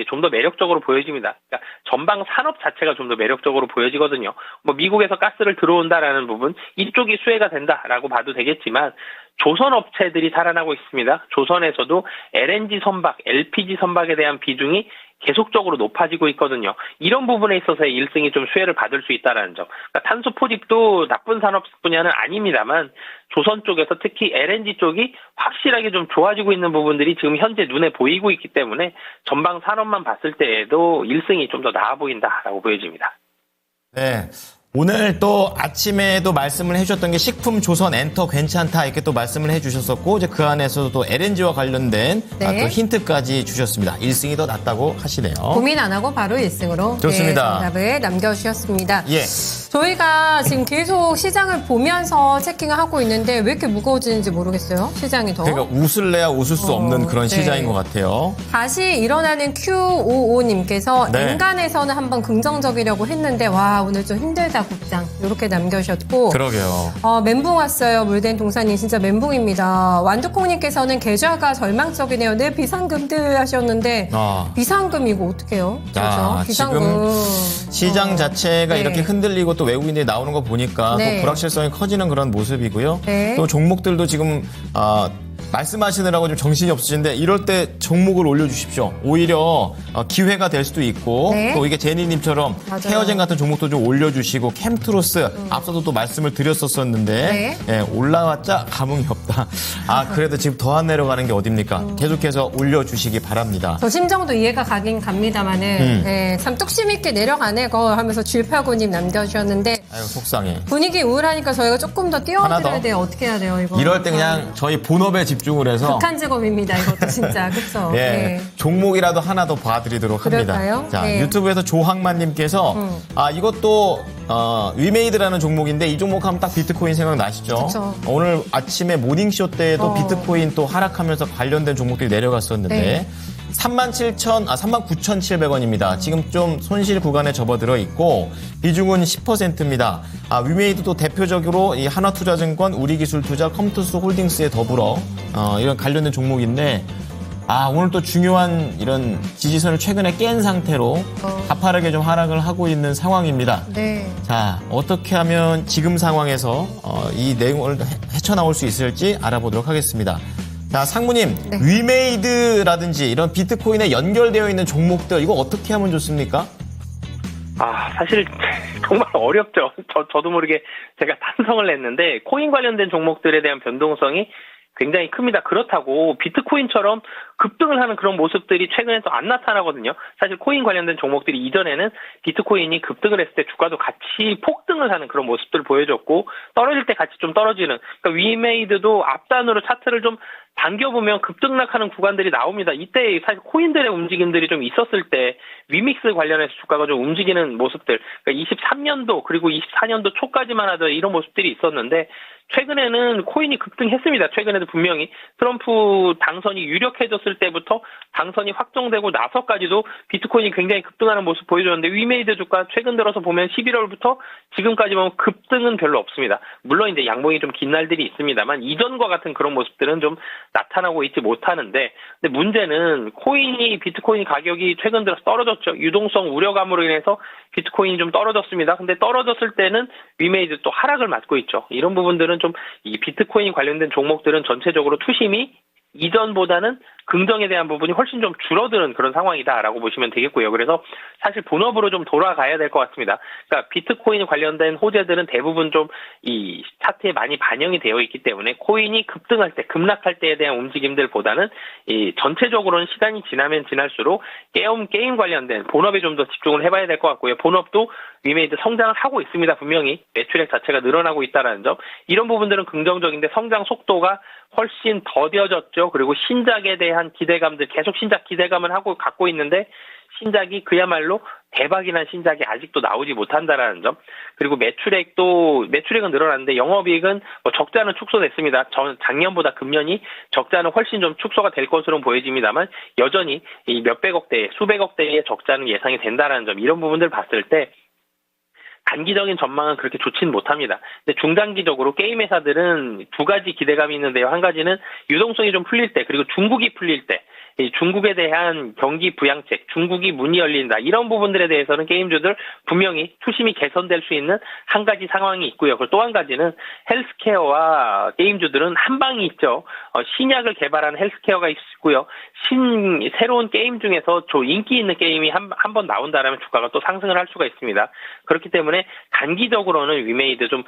좀 더 매력적으로 보여집니다. 그러니까 전방 산업 자체가 좀 더 매력적으로 보여지거든요. 뭐 미국에서 가스를 들어온다라는 부분 이쪽이 수혜가 된다라고 봐도 되겠지만 조선 업체들이 살아나고 있습니다. 조선에서도 LNG 선박, LPG 선박에 대한 비중이 계속적으로 높아지고 있거든요. 이런 부분에 있어서의 1승이 좀 수혜를 받을 수 있다는 점. 그러니까 탄소 포집도 나쁜 산업 분야는 아닙니다만 조선 쪽에서 특히 LNG 쪽이 확실하게 좀 좋아지고 있는 부분들이 지금 현재 눈에 보이고 있기 때문에 전방 산업만 봤을 때에도 1승이 좀 더 나아 보인다라고 보여집니다. 네. 오늘 또 아침에도 말씀을 해주셨던 게 식품 조선 엔터 괜찮다 이렇게 또 말씀을 해주셨었고 이제 그 안에서도 또 LNG와 관련된 네. 또 힌트까지 주셨습니다. 1승이 더 낫다고 하시네요. 고민 안 하고 바로 1승으로 좋습니다. 정답을 남겨주셨습니다. 예. 저희가 지금 계속 시장을 보면서 체킹을 하고 있는데 왜 이렇게 무거워지는지 모르겠어요. 시장이 더. 그러니까 웃을래야 웃을 수 없는 그런 네. 시장인 것 같아요. 다시 일어나는 Q55님께서 네. 엔간에서는 한번 긍정적이려고 했는데 와 오늘 좀 힘들다 국장 이렇게 남겨주셨고 그러게요. 멘붕 왔어요. 물된 동사님 진짜 멘붕입니다. 완두콩님께서는 계좌가 절망적이네요. 네 비상금들 하셨는데 비상금 이거 어떡해요? 아, 비상금. 지금 시장 자체가 네. 이렇게 흔들리고 또 외국인들이 나오는 거 보니까 네. 또 불확실성이 커지는 그런 모습이고요. 네. 또 종목들도 지금 말씀하시느라고 좀 정신이 없으신데 이럴 때 종목을 올려주십시오. 오히려 기회가 될 수도 있고 네. 또 이게 제니님처럼 맞아요. 헤어젠 같은 종목도 좀 올려주시고 캠트로스 앞서도 또 말씀을 드렸었는데 네. 올라왔자 감흥이 없다. 그래도 지금 더 안 내려가는 게 어딥니까? 계속해서 올려주시기 바랍니다. 저 심정도 이해가 가긴 갑니다만은 네, 참 뚝심 있게 내려가네 거 하면서 줄파고님 남겨주셨는데 아유 속상해. 분위기 우울하니까 저희가 조금 더 하나 띄워드려야 더? 돼요. 어떻게 해야 돼요 이거? 이럴 때 그냥 저희 본업에 집중을 해서 극한 직업입니다. 이것도 진짜 그렇죠. 예, 네. 종목이라도 하나 더 봐드리도록 그럴까요? 합니다. 자, 네. 유튜브에서 조항만님께서 이것도 위메이드라는 종목인데 이 종목 하면 딱 비트코인 생각나시죠? 그쵸. 오늘 아침에 모닝쇼 때도 어. 비트코인 또 하락하면서 관련된 종목들이 내려갔었는데 네. 39,700원입니다. 지금 좀 손실 구간에 접어들어 있고 비중은 10%입니다. 위메이드도 대표적으로 이 하나투자증권, 우리기술투자, 컴투스 홀딩스에 더불어 이런 관련된 종목인데 오늘 또 중요한 이런 지지선을 최근에 깬 상태로 가파르게 좀 하락을 하고 있는 상황입니다. 네. 자, 어떻게 하면 지금 상황에서 이 내용을 헤쳐나올 수 있을지 알아보도록 하겠습니다. 자, 상무님, 네. 위메이드라든지 이런 비트코인에 연결되어 있는 종목들 이거 어떻게 하면 좋습니까? 사실 정말 어렵죠. 저도 모르게 제가 탄성을 냈는데 코인 관련된 종목들에 대한 변동성이 굉장히 큽니다. 그렇다고 비트코인처럼 급등을 하는 그런 모습들이 최근에 또 안 나타나거든요. 사실 코인 관련된 종목들이 이전에는 비트코인이 급등을 했을 때 주가도 같이 폭등을 하는 그런 모습들을 보여줬고 떨어질 때 같이 좀 떨어지는 그러니까 위메이드도 앞단으로 차트를 좀 당겨보면 급등락하는 구간들이 나옵니다. 이때 사실 코인들의 움직임들이 좀 있었을 때 위믹스 관련해서 주가가 좀 움직이는 모습들 그러니까 23년도 그리고 24년도 초까지만 하던 이런 모습들이 있었는데 최근에는 코인이 급등했습니다. 최근에도 분명히 트럼프 당선이 유력해졌을 때부터 당선이 확정되고 나서까지도 비트코인이 굉장히 급등하는 모습 보여줬는데 위메이드 주가 최근 들어서 보면 11월부터 지금까지 보면 급등은 별로 없습니다. 물론 이제 양봉이 좀 긴 날들이 있습니다만 이전과 같은 그런 모습들은 좀 나타나고 있지 못하는데 근데 문제는 비트코인 가격이 최근 들어서 떨어졌죠. 유동성 우려감으로 인해서 비트코인이 좀 떨어졌습니다. 근데 떨어졌을 때는 위메이드 또 하락을 맞고 있죠. 이런 부분들은 좀 이 비트코인 관련된 종목들은 전체적으로 투심이 이전보다는 긍정에 대한 부분이 훨씬 좀 줄어드는 그런 상황이다라고 보시면 되겠고요. 그래서 사실 본업으로 좀 돌아가야 될 것 같습니다. 그러니까 비트코인 관련된 호재들은 대부분 좀 이 차트에 많이 반영이 되어 있기 때문에 코인이 급등할 때, 급락할 때에 대한 움직임들보다는 이 전체적으로는 시간이 지나면 지날수록 게임 관련된 본업에 좀 더 집중을 해봐야 될 것 같고요. 본업도 위메이드 성장을 하고 있습니다. 분명히 매출액 자체가 늘어나고 있다는 점, 이런 부분들은 긍정적인데 성장 속도가 훨씬 더뎌졌죠. 그리고 신작에 대한 기대감들, 계속 신작 기대감을 갖고 있는데 신작이 그야말로 대박이 난 신작이 아직도 나오지 못한다라는 점, 그리고 매출액은 늘어났는데 영업이익은 뭐 적자는 축소됐습니다. 작년보다 금년이 적자는 훨씬 좀 축소가 될 것으로 보여집니다만 여전히 이 몇백억 대, 수백억 대의 적자는 예상이 된다라는 점, 이런 부분들 봤을 때 단기적인 전망은 그렇게 좋지는 못합니다. 근데 중장기적으로 게임 회사들은 두 가지 기대감이 있는데요. 한 가지는 유동성이 좀 풀릴 때, 그리고 중국이 풀릴 때, 이 중국에 대한 경기 부양책, 중국이 문이 열린다, 이런 부분들에 대해서는 게임주들 분명히 투심이 개선될 수 있는 한 가지 상황이 있고요. 그리고 또 한 가지는 헬스케어와 게임주들은 한 방이 있죠. 신약을 개발하는 헬스케어가 있고요. 새로운 게임 중에서 인기 있는 게임이 한 번 나온다라면 주가가 또 상승을 할 수가 있습니다. 그렇기 때문에 단기적으로는 위메이드 좀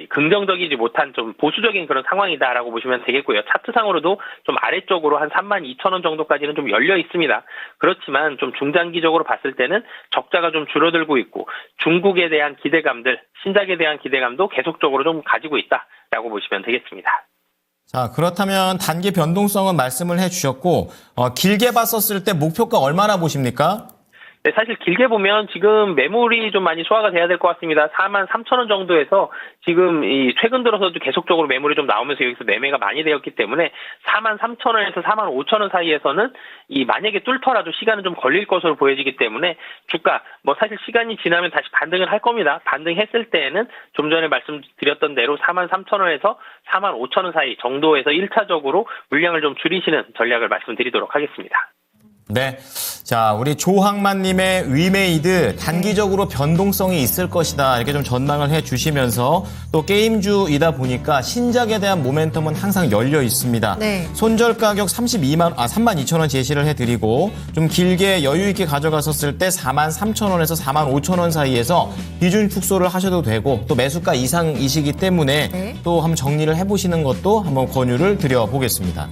긍정적이지 못한 좀 보수적인 그런 상황이다라고 보시면 되겠고요. 차트상으로도 좀 아래쪽으로 한 32,000원 정도까지는 좀 열려 있습니다. 그렇지만 좀 중장기적으로 봤을 때는 적자가 좀 줄어들고 있고 중국에 대한 기대감들, 신작에 대한 기대감도 계속적으로 좀 가지고 있다라고 보시면 되겠습니다. 자, 그렇다면 단기 변동성은 말씀을 해주셨고, 길게 봤었을 때 목표가 얼마나 보십니까? 네, 사실 길게 보면 지금 매물이 좀 많이 소화가 돼야 될 것 같습니다. 43,000원 정도에서 지금 최근 들어서도 계속적으로 매물이 좀 나오면서 여기서 매매가 많이 되었기 때문에 43,000원에서 45,000원 사이에서는 만약에 뚫더라도 시간은 좀 걸릴 것으로 보여지기 때문에 주가 사실 시간이 지나면 다시 반등을 할 겁니다. 반등했을 때에는 좀 전에 말씀드렸던 대로 43,000원에서 45,000원 사이 정도에서 1차적으로 물량을 좀 줄이시는 전략을 말씀드리도록 하겠습니다. 네. 자, 우리 조항만님의 위메이드 단기적으로 변동성이 있을 것이다, 이렇게 좀 전망을 해 주시면서 또 게임주이다 보니까 신작에 대한 모멘텀은 항상 열려 있습니다. 네. 손절 가격 32,000원 제시를 해드리고 좀 길게 여유 있게 가져갔었을 때 43,000원에서 45,000원 사이에서 비중 축소를 하셔도 되고 또 매수가 이상이시기 때문에 네. 또 한번 정리를 해보시는 것도 한번 권유를 드려보겠습니다.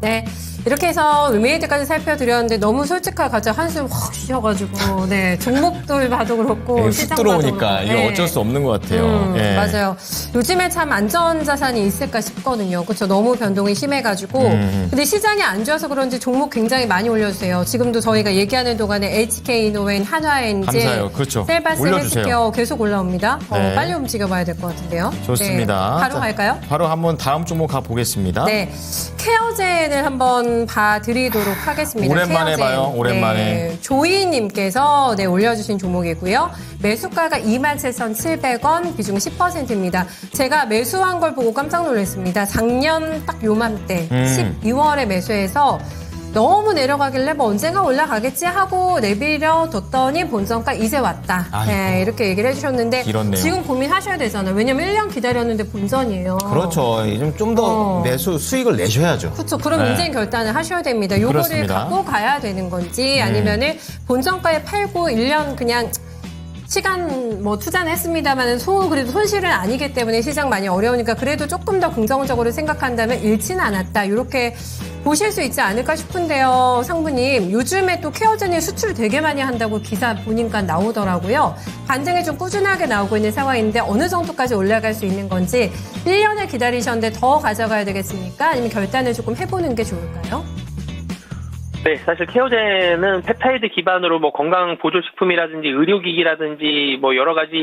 네. 이렇게 해서 위메이드까지 살펴드렸는데 너무 솔직하게 가자 한숨 확 쉬셔가지고 네 종목들 봐도 그렇고 훅 시장 봐도 들어오니까 그렇고. 이거 네. 어쩔 수 없는 것 같아요. 예. 맞아요. 요즘에 참 안전자산이 있을까 싶거든요. 그렇죠. 너무 변동이 심해가지고. 근데 시장이 안 좋아서 그런지 종목 굉장히 많이 올려주세요. 지금도 저희가 얘기하는 동안에 HK이노웬, 한화엔진, 감사해요. 그렇죠. 셀바스 올려주세요. 헬스케어 계속 올라옵니다. 네. 빨리 움직여봐야 될 것 같은데요. 좋습니다. 네. 바로 자, 갈까요? 바로 한번 다음 종목 가보겠습니다. 네. 케어젠을 한번 봐드리도록 하겠습니다. 오랜만에 케어젠. 봐요. 오랜만에. 네. 조이님께서 올려주신 종목이고요. 매수가가 27,700원, 비중 10%입니다. 제가 매수한 걸 보고 깜짝 놀랐습니다. 작년 딱 요맘때 12월에 매수해서 너무 내려가길래 언젠가 올라가겠지 하고 내비려 뒀더니 본전가 이제 왔다. 네, 이렇게 얘기를 해주셨는데 길었네요. 지금 고민하셔야 되잖아요. 왜냐면 1년 기다렸는데 본전이에요. 그렇죠. 좀 더 매수 수익을 내셔야죠. 그렇죠. 그럼 네. 인생 결단을 하셔야 됩니다. 요거를 그렇습니다. 갖고 가야 되는 건지 아니면은 본전가에 팔고 1년 그냥 시간 투자는 했습니다만 그래도 손실은 아니기 때문에 시장 많이 어려우니까 그래도 조금 더 긍정적으로 생각한다면 잃지는 않았다. 이렇게 보실 수 있지 않을까 싶은데요. 상무님, 요즘에 또 케어젠이 수출 되게 많이 한다고 기사 보니까 나오더라고요. 반등이 좀 꾸준하게 나오고 있는 상황인데 어느 정도까지 올라갈 수 있는 건지 1년을 기다리셨는데 더 가져가야 되겠습니까? 아니면 결단을 조금 해보는 게 좋을까요? 네, 사실 케어젠은 펩타이드 기반으로 건강 보조식품이라든지 의료기기라든지 여러 가지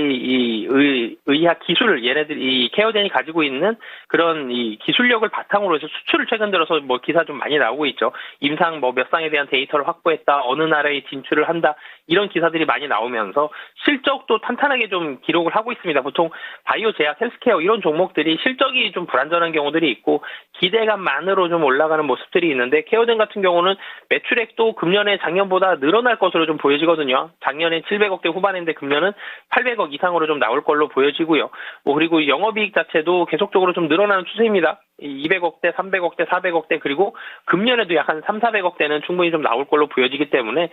의학 기술을 이 케어젠이 가지고 있는 그런 이 기술력을 바탕으로 해서 수출을 최근 들어서 기사 좀 많이 나오고 있죠. 임상 몇 상에 대한 데이터를 확보했다, 어느 나라에 진출을 한다, 이런 기사들이 많이 나오면서 실적도 탄탄하게 좀 기록을 하고 있습니다. 보통 바이오, 제약, 헬스케어 이런 종목들이 실적이 좀 불안전한 경우들이 있고 기대감만으로 좀 올라가는 모습들이 있는데 케어젠 같은 경우는 매출액도 금년에 작년보다 늘어날 것으로 좀 보여지거든요. 작년에 700억대 후반인데 금년은 800억 이상으로 좀 나올 걸로 보여지고요. 그리고 영업이익 자체도 계속적으로 좀 늘어나는 추세입니다. 200억대, 300억대, 400억대 그리고 금년에도 약 한 3, 400억대는 충분히 좀 나올 걸로 보여지기 때문에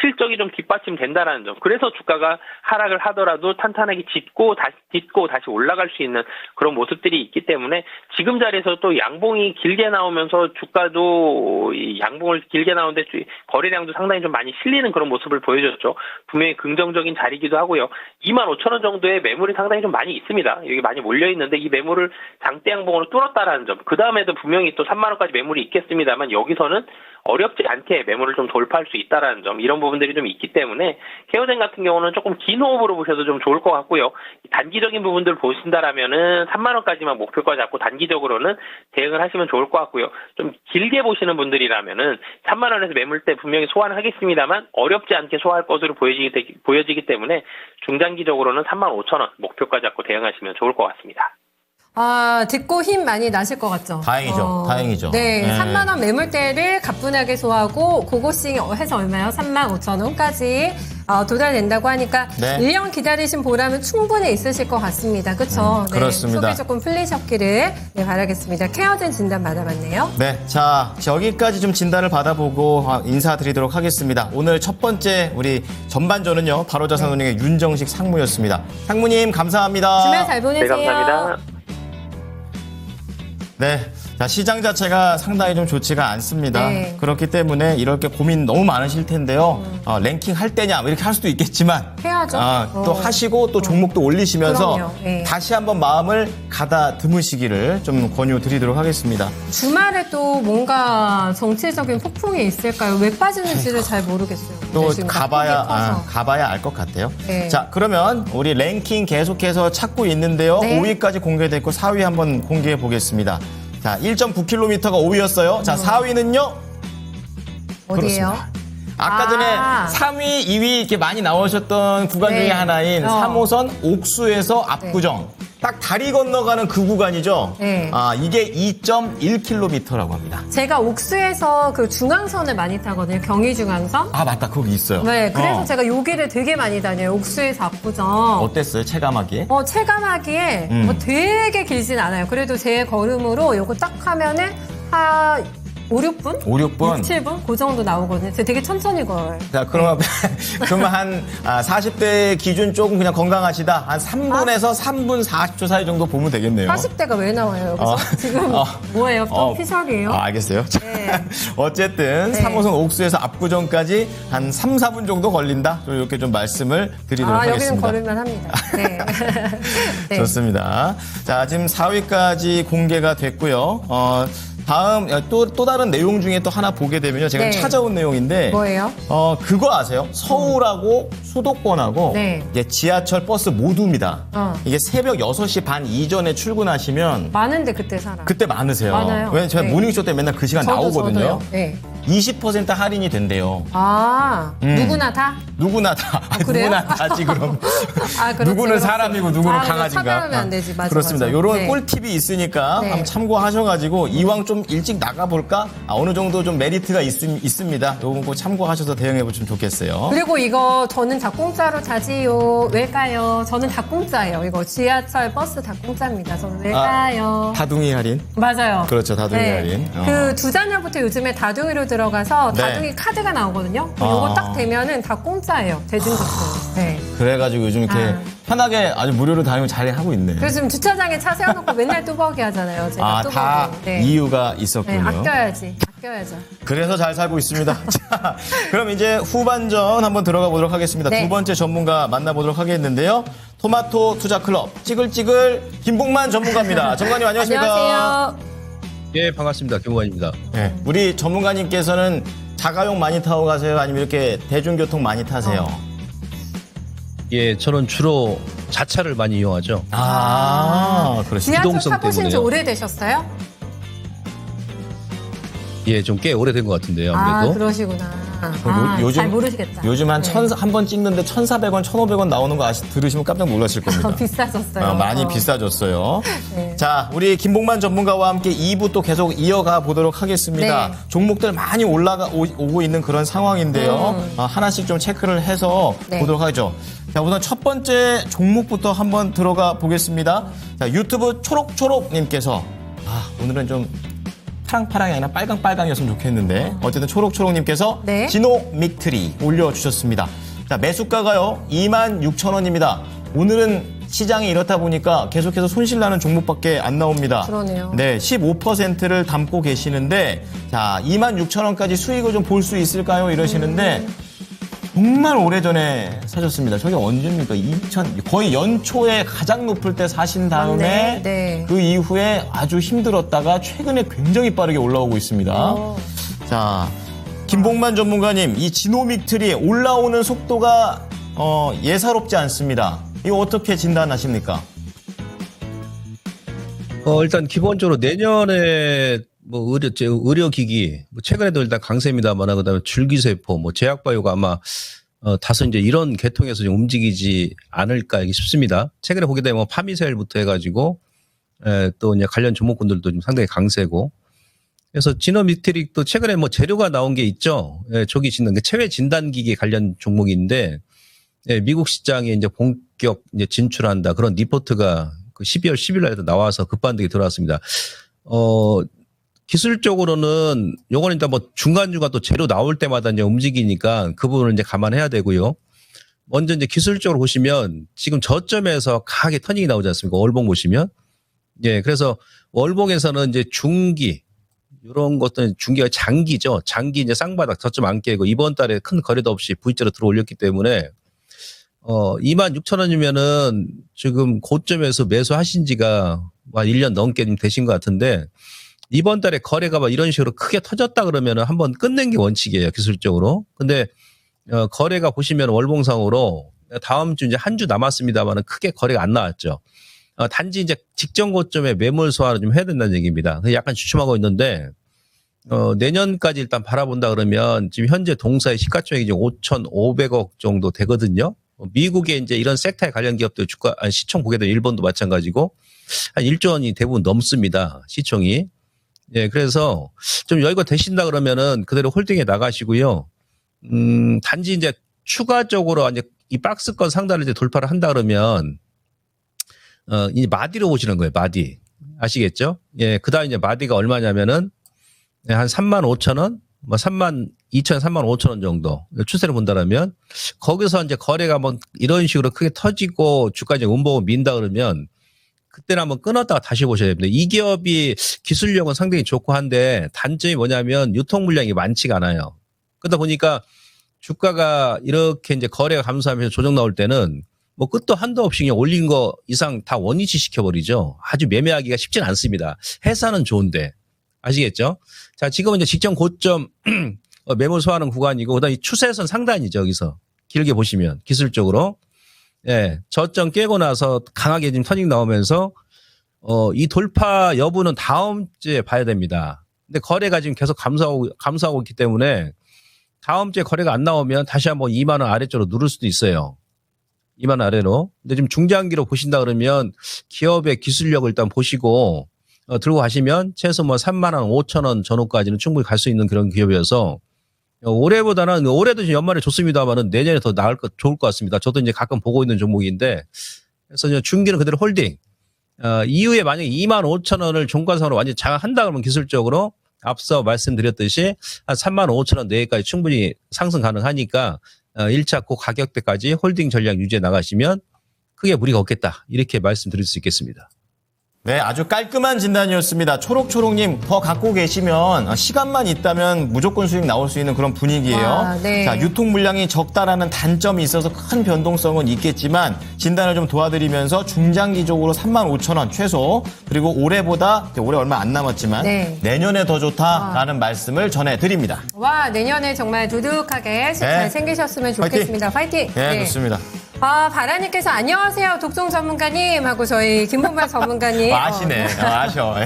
실적이 좀 뒷받침된다라는 점. 그래서 주가가 하락을 하더라도 탄탄하게 딛고 다시 올라갈 수 있는 그런 모습들이 있기 때문에 지금 자리에서 또 양봉이 길게 나오면서 주가도 이 양봉을 길게 나오는데 거래량도 상당히 좀 많이 실리는 그런 모습을 보여줬죠. 분명히 긍정적인 자리이기도 하고요. 25,000원 정도의 매물이 상당히 좀 많이 있습니다. 여기 많이 몰려 있는데 이 매물을 장대 양봉으로 뚫었다라는 점. 그 다음에도 분명히 또 3만 원까지 매물이 있겠습니다만 여기서는 어렵지 않게 매물을 좀 돌파할 수 있다라는 점, 이런 부분들이 좀 있기 때문에 케어젠 같은 경우는 조금 긴 호흡으로 보셔도 좀 좋을 것 같고요. 단기적인 부분들 보신다라면은 3만 원까지만 목표가 잡고 단기적으로는 대응을 하시면 좋을 것 같고요. 좀 길게 보시는 분들이라면은 3만 원에서 매물대 분명히 소환하겠습니다만 어렵지 않게 소화할 것으로 보여지기 때문에 중장기적으로는 3만 5천 원 목표가 잡고 대응하시면 좋을 것 같습니다. 아, 듣고 힘 많이 나실 것 같죠? 다행이죠. 다행이죠. 네, 네. 3만 원 매물대를 가뿐하게 소화하고 고고싱 해서 얼마요? 3만 5천 원까지 도달된다고 하니까 네. 1년 기다리신 보람은 충분히 있으실 것 같습니다. 그렇죠? 네, 그렇습니다. 속이 조금 풀리셨기를 바라겠습니다. 케어젠 진단 받아봤네요. 네, 자 여기까지 좀 진단을 받아보고 인사드리도록 하겠습니다. 오늘 첫 번째 우리 전반전은요 바로자산운용의 윤정식 상무였습니다. 상무님 감사합니다. 주말 잘 보내세요. 네, 감사합니다. 네, 자 시장 자체가 상당히 좀 좋지가 않습니다. 네. 그렇기 때문에 이렇게 고민 너무 많으실 텐데요. 랭킹 할 때냐 이렇게 할 수도 있겠지만 해야죠. 또 하시고 또 종목도 올리시면서 그럼요. 네. 다시 한번 마음을 가다듬으시기를 좀 권유드리도록 하겠습니다. 주말에 또 뭔가 정치적인 폭풍이 있을까요? 왜 빠지는지를 잘 모르겠어요. 또 네, 지금 가봐야 낙폭이 커서. 가봐야 알 것 같아요. 네. 자, 그러면 우리 랭킹 계속해서 찾고 있는데요. 네. 5위까지 공개됐고 4위 한번 공개해 보겠습니다. 자, 1.9km가 5위였어요. 자, 4위는요. 어디예요? 아까 전에 아. 3위, 2위 이렇게 많이 나오셨던 구간 네. 중에 하나인 3호선 옥수에서 압구정. 네. 딱 다리 건너가는 그 구간이죠. 네. 이게 2.1km라고 합니다. 제가 옥수에서 그 중앙선을 많이 타거든요. 경의중앙선. 아, 맞다. 거기 있어요. 네, 그래서 어. 제가 여기를 되게 많이 다녀요. 옥수에서 압구정. 어땠어요? 체감하기에? 체감하기에 뭐 되게 길진 않아요. 그래도 제 걸음으로 요거 딱 하면은 한 5, 6분? 5, 6분? 6, 7분? 그 정도 나오거든요. 제가 되게 천천히 걸어요. 자, 그러면, 그러면 한 40대 기준 조금 그냥 건강하시다. 한 3분에서 3분 40초 사이 정도 보면 되겠네요. 40대가 왜 나와요, 여기서? 지금 뭐예요? 또 피셜이에요? 알겠어요. 네. 어쨌든 네. 3호선 옥수에서 압구정까지 한 3, 4분 정도 걸린다. 이렇게 좀 말씀을 드리도록 여기는 하겠습니다. 걸으면 합니다. 네. 네. 좋습니다. 자, 지금 4위까지 공개가 됐고요. 다음 또 다른 내용 중에 또 하나 보게 되면요. 제가 네. 찾아온 내용인데 뭐예요? 그거 아세요? 서울하고 수도권하고 네. 이게 지하철 버스 모두입니다. 이게 새벽 6시 반 이전에 출근하시면 많은데 그때 사람. 그때 많으세요. 많아요. 왜냐면 제가 네. 모닝쇼 때 맨날 그 시간 나오거든요. 저도요. 네. 20% 할인이 된대요. 누구나 다? 누구나 다. 그래요? 누구나 다지 그럼. 그렇죠, 누구는 그렇죠. 사람이고 누구는 그렇죠. 강아지인가. 차별하면 안 되지. 맞아, 그렇습니다. 맞아. 이런 네. 꿀팁이 있으니까 네. 한번 참고하셔가지고 이왕 좀 일찍 나가볼까? 어느 정도 좀 메리트가 있습니다. 요건 꼭 참고하셔서 대응해보시면 좋겠어요. 그리고 이거 저는 다 공짜로 자지요. 왜일까요? 저는 다 공짜예요. 이거 지하철 버스 다 공짜입니다. 저는 왜일까요? 다둥이 할인. 맞아요. 그렇죠. 다둥이 할인. 그 두 자녀부터 요즘에 다둥이로 들어가서 네. 다둥이 카드가 나오거든요. 요거 딱 되면은 다 공짜예요. 대중교통. 네. 그래가지고 요즘 이렇게 편하게 아주 무료로 다니고 잘 하고 있네. 그래서 지금 주차장에 차 세워놓고 맨날 뚜벅이 하잖아요. 제가 뚜벅이. 다 네. 이유가 네, 있었군요. 아껴야지. 아껴야죠. 그래서 잘 살고 있습니다. 자, 그럼 이제 후반전 한번 들어가 보도록 하겠습니다. 네. 두 번째 전문가 만나보도록 하겠는데요. 토마토 투자클럽 찌글찌글 김봉만 전문가입니다. 전문가님 안녕하십니까? 안녕하세요. 예, 반갑습니다. 김우관입니다. 네, 우리 전문가님께서는 자가용 많이 타고 가세요? 아니면 이렇게 대중교통 많이 타세요? 예, 저는 주로 자차를 많이 이용하죠. 그러시죠. 지하철 기동성 타보신 지 때문에요. 오래되셨어요? 예, 좀 꽤 오래된 것 같은데요, 아무래도. 그러시구나. 요즘 잘 모르시겠다. 요즘 한 네. 한 번 찍는데 1,400원, 1,500원 나오는 거 들으시면 깜짝 놀라실 겁니다. 비싸졌어요. 많이 비싸졌어요. 네. 자, 우리 김봉만 전문가와 함께 2부 또 계속 이어가 보도록 하겠습니다. 네. 종목들 많이 오고 있는 그런 상황인데요. 하나씩 좀 체크를 해서 네. 보도록 하죠. 자, 우선 첫 번째 종목부터 한번 들어가 보겠습니다. 자, 유튜브 초록초록님께서 오늘은 좀 파랑파랑이 아니라 빨강빨강이었으면 좋겠는데 어쨌든 초록초록님께서 네. 지노믹트리 올려주셨습니다. 자, 매수가가요 26,000원입니다. 오늘은 시장이 이렇다 보니까 계속해서 손실나는 종목밖에 안 나옵니다. 그러네요. 네, 15%를 담고 계시는데 자, 26,000원까지 수익을 좀 볼 수 있을까요? 이러시는데 정말 오래전에 사셨습니다. 저게 언제입니까? 거의 연초에 가장 높을 때 사신 다음에 맞네. 네. 그 이후에 아주 힘들었다가 최근에 굉장히 빠르게 올라오고 있습니다. 자, 김봉만 전문가님, 이 지노믹트리 올라오는 속도가 예사롭지 않습니다. 이거 어떻게 진단하십니까? 일단 기본적으로 내년에 뭐 의료기기, 뭐 최근에도 일단 강세입니다만, 그다음에 줄기세포, 뭐 제약바이오가 아마 다소 이제 이런 계통에서 좀 움직이지 않을까 싶습니다. 최근에 보게 되면 파미셀부터 해가지고 또 이제 관련 종목군들도 좀 상당히 강세고. 그래서 지노믹트릭도 최근에 뭐 재료가 나온 게 있죠. 조기 진단, 체외 진단기기 관련 종목인데 미국 시장에 이제 본격 이제 진출한다 그런 리포트가 그 12월 10일 날에도 나와서 급반등이 들어왔습니다. 기술적으로는 요거는 일단 뭐 중간중간 또 재료 나올 때마다 이제 움직이니까 그 부분을 이제 감안해야 되고요. 먼저 이제 기술적으로 보시면 지금 저점에서 강하게 터닝이 나오지 않습니까? 월봉 보시면. 예, 그래서 월봉에서는 이제 중기, 이런 것들은 중기가 장기죠. 장기 이제 쌍바닥 저점 안 깨고 이번 달에 큰 거래도 없이 V자로 들어 올렸기 때문에 26,000원이면은 지금 고점에서 매수하신 지가 한 1년 넘게 좀 되신 것 같은데 이번 달에 거래가 막 이런 식으로 크게 터졌다 그러면은 한번 끝낸 게 원칙이에요, 기술적으로. 근데 거래가 보시면 월봉상으로 다음 주 이제 한 주 남았습니다만은 크게 거래가 안 나왔죠. 단지 이제 직전 고점에 매물 소화를 좀 해야 된다는 얘기입니다. 약간 주춤하고 있는데 내년까지 일단 바라본다 그러면 지금 현재 동사의 시가총액이 이제 5,500억 정도 되거든요. 미국의 이제 이런 섹터에 관련 기업들 주가 시총 보게 되면 일본도 마찬가지고 한 1조 원이 대부분 넘습니다, 시총이. 예, 그래서 좀 여유가 되신다 그러면은 그대로 홀딩에 나가시고요. 단지 이제 추가적으로 이제 이 박스권 상단을 이제 돌파를 한다 그러면 이 마디로 보시는 거예요, 마디. 아시겠죠? 예, 그 다음 이제 마디가 얼마냐면은 한 35,000원, 뭐 32,000원, 35,000원 정도 추세를 본다라면 거기서 이제 거래가 뭐 이런 식으로 크게 터지고 주가 이제 운봉을 민다 그러면 그때는 한번 끊었다가 다시 보셔야 됩니다. 이 기업이 기술력은 상당히 좋고 한데 단점이 뭐냐면 유통 물량이 많지가 않아요. 그러다 보니까 주가가 이렇게 이제 거래가 감소하면서 조정 나올 때는 뭐 끝도 한도 없이 그냥 올린 거 이상 다 원위치 시켜버리죠. 아주 매매하기가 쉽진 않습니다. 회사는 좋은데. 아시겠죠? 자, 지금은 이제 직전 고점 매물 소화하는 구간이고, 그 다음에 추세선 상단이죠, 여기서. 길게 보시면, 기술적으로. 예, 저점 깨고 나서 강하게 지금 터닝 나오면서, 이 돌파 여부는 다음 주에 봐야 됩니다. 근데 거래가 지금 계속 감소하고 있기 때문에, 다음 주에 거래가 안 나오면 다시 한번 2만 원 아래쪽으로 누를 수도 있어요. 2만 원 아래로. 근데 지금 중장기로 보신다 그러면, 기업의 기술력을 일단 보시고, 들고 가시면 최소 뭐 3만 원, 5천 원 전후까지는 충분히 갈 수 있는 그런 기업이어서 올해보다는 올해도 지금 연말에 좋습니다만은 내년에 더 좋을 것 같습니다. 저도 이제 가끔 보고 있는 종목인데 그래서 이제 중기는 그대로 홀딩. 이후에 만약에 2만 5천 원을 종가상으로 완전히 장악한다 그러면 기술적으로 앞서 말씀드렸듯이 한 3만 5천 원 내외까지 충분히 상승 가능하니까 1차 그 가격대까지 홀딩 전략 유지해 나가시면 크게 무리가 없겠다. 이렇게 말씀드릴 수 있겠습니다. 네, 아주 깔끔한 진단이었습니다. 초록초록님 더 갖고 계시면 시간만 있다면 무조건 수익 나올 수 있는 그런 분위기예요. 와, 네. 자, 유통 물량이 적다라는 단점이 있어서 큰 변동성은 있겠지만 진단을 좀 도와드리면서 중장기적으로 35,000원 최소 그리고 올해보다 올해 얼마 안 남았지만 네. 내년에 더 좋다라는 말씀을 전해드립니다. 와, 내년에 정말 두둑하게 잘 생기셨으면 좋겠습니다. 화이팅! 네, 좋습니다. 바라님께서 안녕하세요, 독종 전문가님 하고 저희 김봉만 전문가님. 아시네. 아셔.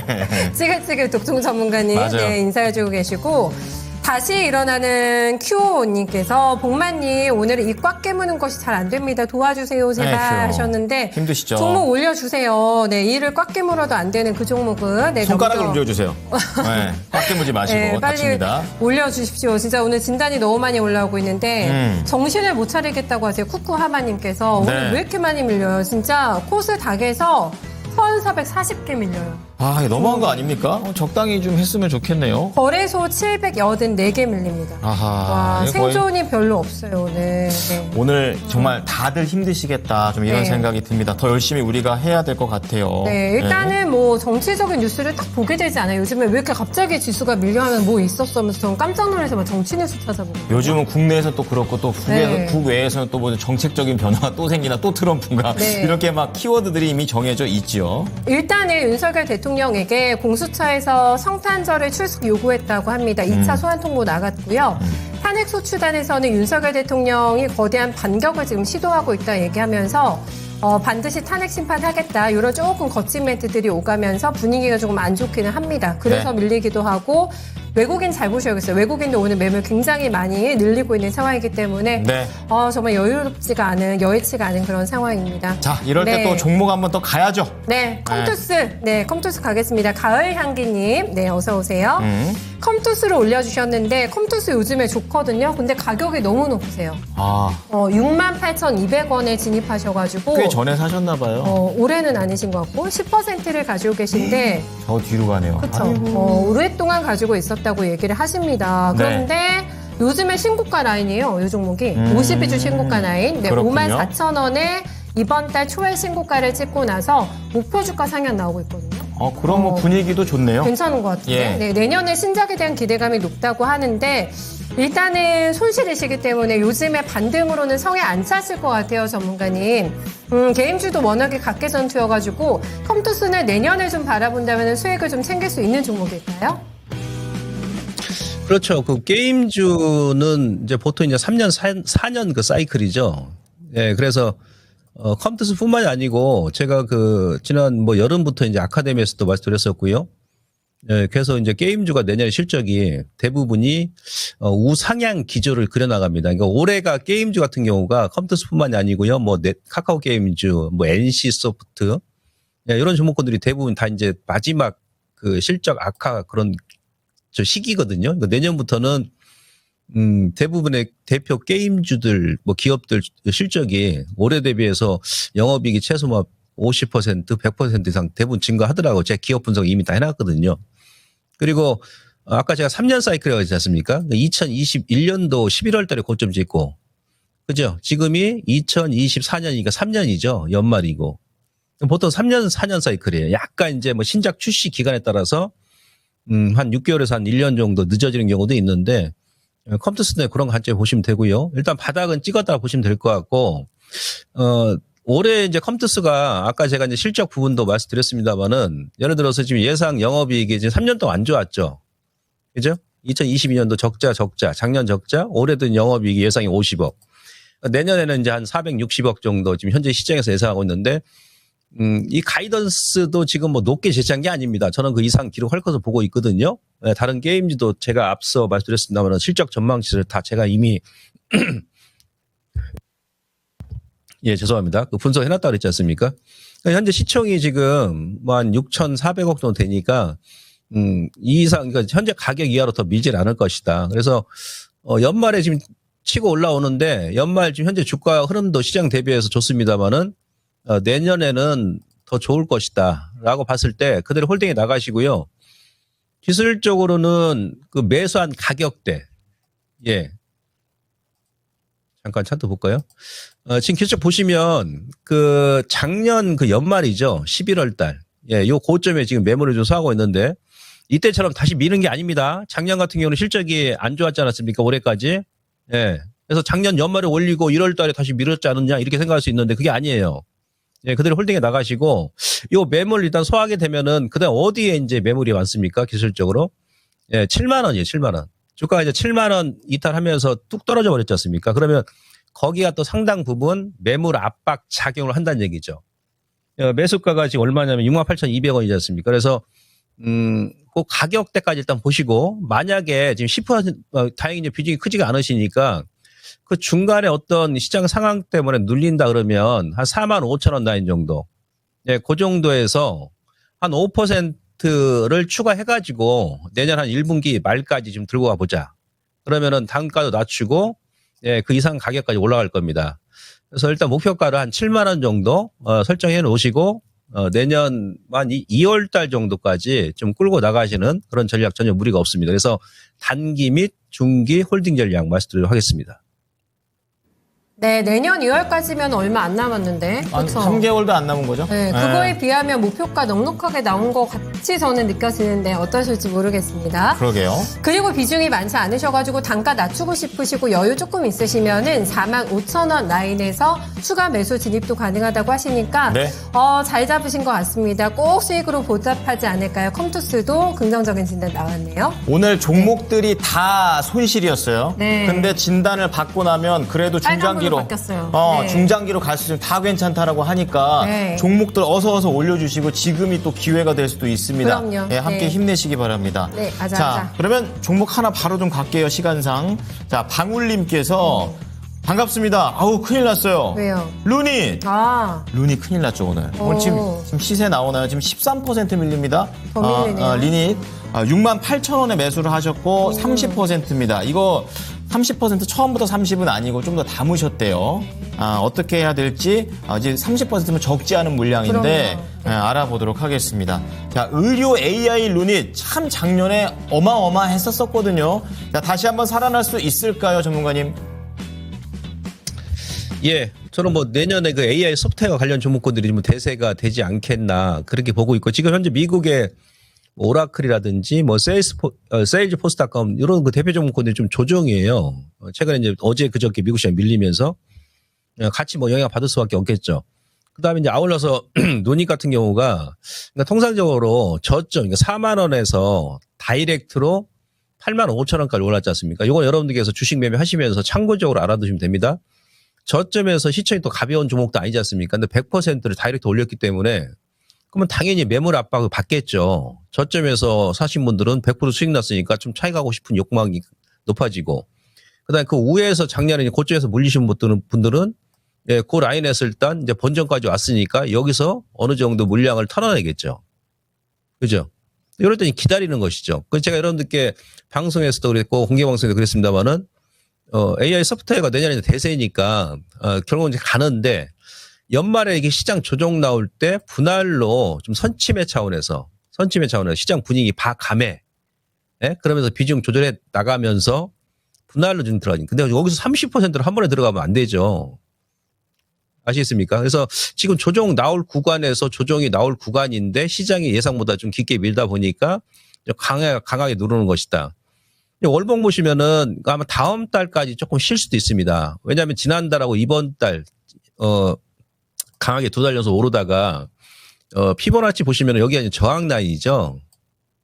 찌글찌글 독종 전문가님 네, 인사해주고 계시고 다시 일어나는 큐오님께서 봉만님 오늘은 이 꽉 깨무는 것이 잘 안 됩니다. 도와주세요 제발 네, 하셨는데 힘드시죠? 종목 올려주세요. 네, 이를 꽉 깨물어도 안 되는 그 종목은 네, 손가락을 움직여주세요. 네, 꽉 깨무지 마시고 네, 빨리 다칩니다. 올려주십시오. 진짜 오늘 진단이 너무 많이 올라오고 있는데 정신을 못 차리겠다고 하세요. 쿠쿠하마님께서 오늘 네. 왜 이렇게 많이 밀려요? 진짜 코스닥에서 1,440개 밀려요. 아, 이거 너무한 거 아닙니까? 적당히 좀 했으면 좋겠네요. 거래소 784개 밀립니다. 아하. 와, 이거 거의 생존이 별로 없어요, 오늘. 네. 오늘 정말 다들 힘드시겠다. 좀 이런 네. 생각이 듭니다. 더 열심히 우리가 해야 될 것 같아요. 네, 일단은 뭐 정치적인 뉴스를 딱 보게 되지 않아요. 요즘에 왜 이렇게 갑자기 지수가 밀려하면 뭐 있었어 하면서 전 깜짝 놀라서 막 정치 뉴스 찾아보고. 요즘은 국내에서 또 그렇고 또 네. 국외에서는 또 뭐 정책적인 변화가 또 생기나 또 트럼프인가 네. 이렇게 막 키워드들이 이미 정해져 있죠. 일단은 윤석열 대통령에게 공수처에서 성탄절을 출석 요구했다고 합니다. 2차 소환 통보 나갔고요. 탄핵소추단에서는 윤석열 대통령이 거대한 반격을 지금 시도하고 있다 얘기하면서 반드시 탄핵 심판하겠다. 이런 조금 거친 멘트들이 오가면서 분위기가 조금 안 좋기는 합니다. 그래서 네. 밀리기도 하고 외국인 잘 보셔야겠어요. 외국인도 오늘 매물 굉장히 많이 늘리고 있는 상황이기 때문에 네. 정말 여유롭지가 않은, 여의치가 않은 그런 상황입니다. 자, 이럴 때 네. 또 종목 한번 더 가야죠. 네, 컴투스. 네, 컴투스 가겠습니다. 가을향기님. 네, 어서오세요. 컴투스를 올려주셨는데, 컴투스 요즘에 좋거든요. 근데 가격이 너무 높으세요. 아, 68,200원에 진입하셔가지고. 꽤 전에 사셨나 봐요. 올해는 아니신 것 같고, 10%를 가지고 계신데, 저 뒤로 가네요. 그쵸. 오랫동안 가지고 있었다고 얘기를 하십니다. 네. 그런데 요즘에 신고가 라인이에요. 이 종목이. 52주 신고가 라인. 네, 그렇군요. 54,000원에 이번 달 초에 신고가를 찍고 나서 목표 주가 상향 나오고 있거든요. 그럼 뭐 분위기도 좋네요. 괜찮은 것 같은데. 예. 네, 내년에 신작에 대한 기대감이 높다고 하는데 일단은 손실이시기 때문에 요즘에 반등으로는 성에 안 찼을 것 같아요, 전문가님. 게임주도 워낙에 각계전투여가지고 컴투스는 내년을 좀 바라본다면 수익을 좀 챙길 수 있는 종목일까요? 그렇죠. 그 게임주는 이제 보통 이제 3년, 4년 그 사이클이죠. 예, 그래서 컴투스뿐만이 아니고 제가 그 지난 뭐 여름부터 이제 아카데미에서도 말씀드렸었고요. 예, 그래서 이제 게임주가 내년 실적이 대부분이 우상향 기조를 그려나갑니다. 그러니까 올해가 게임주 같은 경우가 컴투스뿐만이 아니고요. 뭐 카카오 게임주, 뭐 NC 소프트 예, 이런 종목군들이 대부분 다 이제 마지막 그 실적 악화 그런 저 시기거든요. 그러니까 내년부터는 대부분의 대표 게임주들, 뭐 기업들 실적이 올해 대비해서 영업이익이 최소 뭐 50%, 100% 이상 대부분 증가하더라고요. 제가 기업 분석 이미 다 해놨거든요. 그리고 아까 제가 3년 사이클이라고 했지 않습니까? 2021년도 11월 달에 고점 찍고, 그죠? 지금이 2024년이니까 3년이죠. 연말이고. 보통 3년, 4년 사이클이에요. 약간 이제 뭐 신작 출시 기간에 따라서 한 6개월에서 한 1년 정도 늦어지는 경우도 있는데, 컴투스는 그런 관점에 보시면 되고요. 일단 바닥은 찍었다 보시면 될 것 같고, 올해 이제 컴투스가 아까 제가 이제 실적 부분도 말씀드렸습니다만은 예를 들어서 지금 예상 영업이익이 지금 3년 동안 안 좋았죠. 그죠? 2022년도 적자, 작년 적자, 올해도 영업이익이 예상이 50억. 내년에는 이제 한 460억 정도 지금 현재 시장에서 예상하고 있는데, 이 가이던스도 지금 뭐 높게 제시한 게 아닙니다. 저는 그 이상 기록할 것을 보고 있거든요. 다른 게임주도 제가 앞서 말씀드렸습니다만 실적 전망치를 다 제가 이미 예, 죄송합니다. 그 분석해놨다고 그랬지 않습니까? 현재 시총이 지금 뭐 한 6,400억 정도 되니까, 이 이상, 그러니까 현재 가격 이하로 더 밀질 않을 것이다. 그래서, 연말에 지금 치고 올라오는데, 연말 지금 현재 주가 흐름도 시장 대비해서 좋습니다만은, 내년에는 더 좋을 것이다. 라고 봤을 때 그대로 홀딩에 나가시고요. 기술적으로는 그 매수한 가격대, 예. 잠깐 차트 볼까요? 지금 기술적 보시면 그 작년 그 연말이죠. 11월 달. 예, 요 고점에 지금 매물을 좀 사고 있는데 이때처럼 다시 미는 게 아닙니다. 작년 같은 경우는 실적이 안 좋았지 않았습니까? 올해까지. 예. 그래서 작년 연말에 올리고 1월 달에 다시 밀었지 않았냐 이렇게 생각할 수 있는데 그게 아니에요. 예, 그대로 홀딩에 나가시고 요 매물 일단 소화하게 되면은 그다음 어디에 이제 매물이 많습니까? 기술적으로. 예, 7만 원이에요. 7만 원. 주가가 이제 7만 원 이탈하면서 뚝 떨어져 버렸지 않습니까? 그러면 거기가 또 상당 부분 매물 압박 작용을 한다는 얘기죠. 매수가가 지금 얼마냐면 68,200원이지 않습니까? 그래서 그 가격대까지 일단 보시고 만약에 지금 10% 다행히 이제 비중이 크지가 않으시니까 그 중간에 어떤 시장 상황 때문에 눌린다 그러면 한 45,000원 라인 정도. 예, 그 정도에서 한 5%를 추가해가지고 내년 한 1분기 말까지 좀 들고 가보자. 그러면은 단가도 낮추고 예, 그 이상 가격까지 올라갈 겁니다. 그래서 일단 목표가를 한 7만 원 정도 설정해 놓으시고 내년 한 2월 달 정도까지 좀 끌고 나가시는 그런 전략 전혀 무리가 없습니다. 그래서 단기 및 중기 홀딩 전략 말씀드리도록 하겠습니다. 네, 내년 2월까지면 얼마 안 남았는데. 한 그렇죠? 3개월도 안 남은 거죠? 네, 그거에 비하면 목표가 넉넉하게 나온 것 같이 저는 느껴지는데 어떠실지 모르겠습니다. 그러게요. 그리고 비중이 많지 않으셔가지고 단가 낮추고 싶으시고 여유 조금 있으시면은 45,000원 라인에서 추가 매수 진입도 가능하다고 하시니까 네. 잘 잡으신 것 같습니다. 꼭 수익으로 보답하지 않을까요? 컴투스도 긍정적인 진단 나왔네요. 오늘 종목들이 다 손실이었어요. 네. 근데 진단을 받고 나면 그래도 중장기로 바뀌었어요. 네. 중장기로 갈 수 있으면 다 괜찮다라고 하니까 네. 종목들 어서 올려주시고 지금이 또 기회가 될 수도 있습니다. 그럼요. 예, 함께 네. 힘내시기 바랍니다. 네, 자, 아자. 그러면 종목 하나 바로 좀 갈게요. 시간상. 자, 방울님께서 반갑습니다. 아우 큰일 났어요. 왜요? 루닛. 루닛 큰일 났죠 오늘. 오늘 지금 시세 나오나요? 지금 13% 밀립니다. 더 밀리네요. 리닛 68,000원에 매수를 하셨고 30%입니다. 이거 30% 처음부터 30은 아니고 좀 더 담으셨대요. 어떻게 해야 될지 이제 30%면 적지 않은 물량인데 알아보도록 하겠습니다. 자, 의료 AI 루닛 참 작년에 어마어마했었거든요. 자, 다시 한번 살아날 수 있을까요, 전문가님? 예, 저는 뭐 내년에 그 AI 소프트웨어 관련 종목군들이 좀 대세가 되지 않겠나 그렇게 보고 있고 지금 현재 미국의 오라클이라든지 뭐 세일즈포스닷컴 이런 그 대표 종목군들이 좀 조정이에요. 최근에 이제 어제 그저께 미국 시장 밀리면서 같이 뭐 영향 받을 수밖에 없겠죠. 그다음에 이제 아울러서 노닛 같은 경우가 그러니까 통상적으로 저점 그러니까 4만 원에서 다이렉트로 8만 5천 원까지 올랐지 않습니까? 이건 여러분들께서 주식 매매 하시면서 참고적으로 알아두시면 됩니다. 저점에서 시총이 또 가벼운 종목도 아니지 않습니까? 근데 100%를 다이렉트 올렸기 때문에 그러면 당연히 매물 압박을 받겠죠. 저점에서 사신 분들은 100% 수익 났으니까 좀 차익 하고 싶은 욕망이 높아지고 그다음에 그 우회에서 작년에 고점에서 물리신 분들은 예, 그 라인에서 일단 이제 본전까지 왔으니까 여기서 어느 정도 물량을 털어내겠죠. 그죠? 이럴 때는 기다리는 것이죠. 그래서 제가 여러분들께 방송에서도 그랬고 공개방송에도 그랬습니다만은 AI 소프트웨어가 내년에 대세니까 결국은 이제 가는데 연말에 이게 시장 조정 나올 때 분할로 좀 선침해 차원에서 시장 분위기 봐감해 예? 그러면서 비중 조절해 나가면서 분할로 좀 들어가니 근데 여기서 30%를 한 번에 들어가면 안 되죠. 아시겠습니까? 그래서 지금 조정 나올 구간에서 조정이 나올 구간인데 시장이 예상보다 좀 깊게 밀다 보니까 강하게 누르는 것이다. 월봉 보시면은 아마 다음 달까지 조금 쉴 수도 있습니다. 왜냐하면 지난달하고 이번 달 강하게 2달 연속 오르다가 피보나치 보시면 여기가 이제 저항 라인이죠.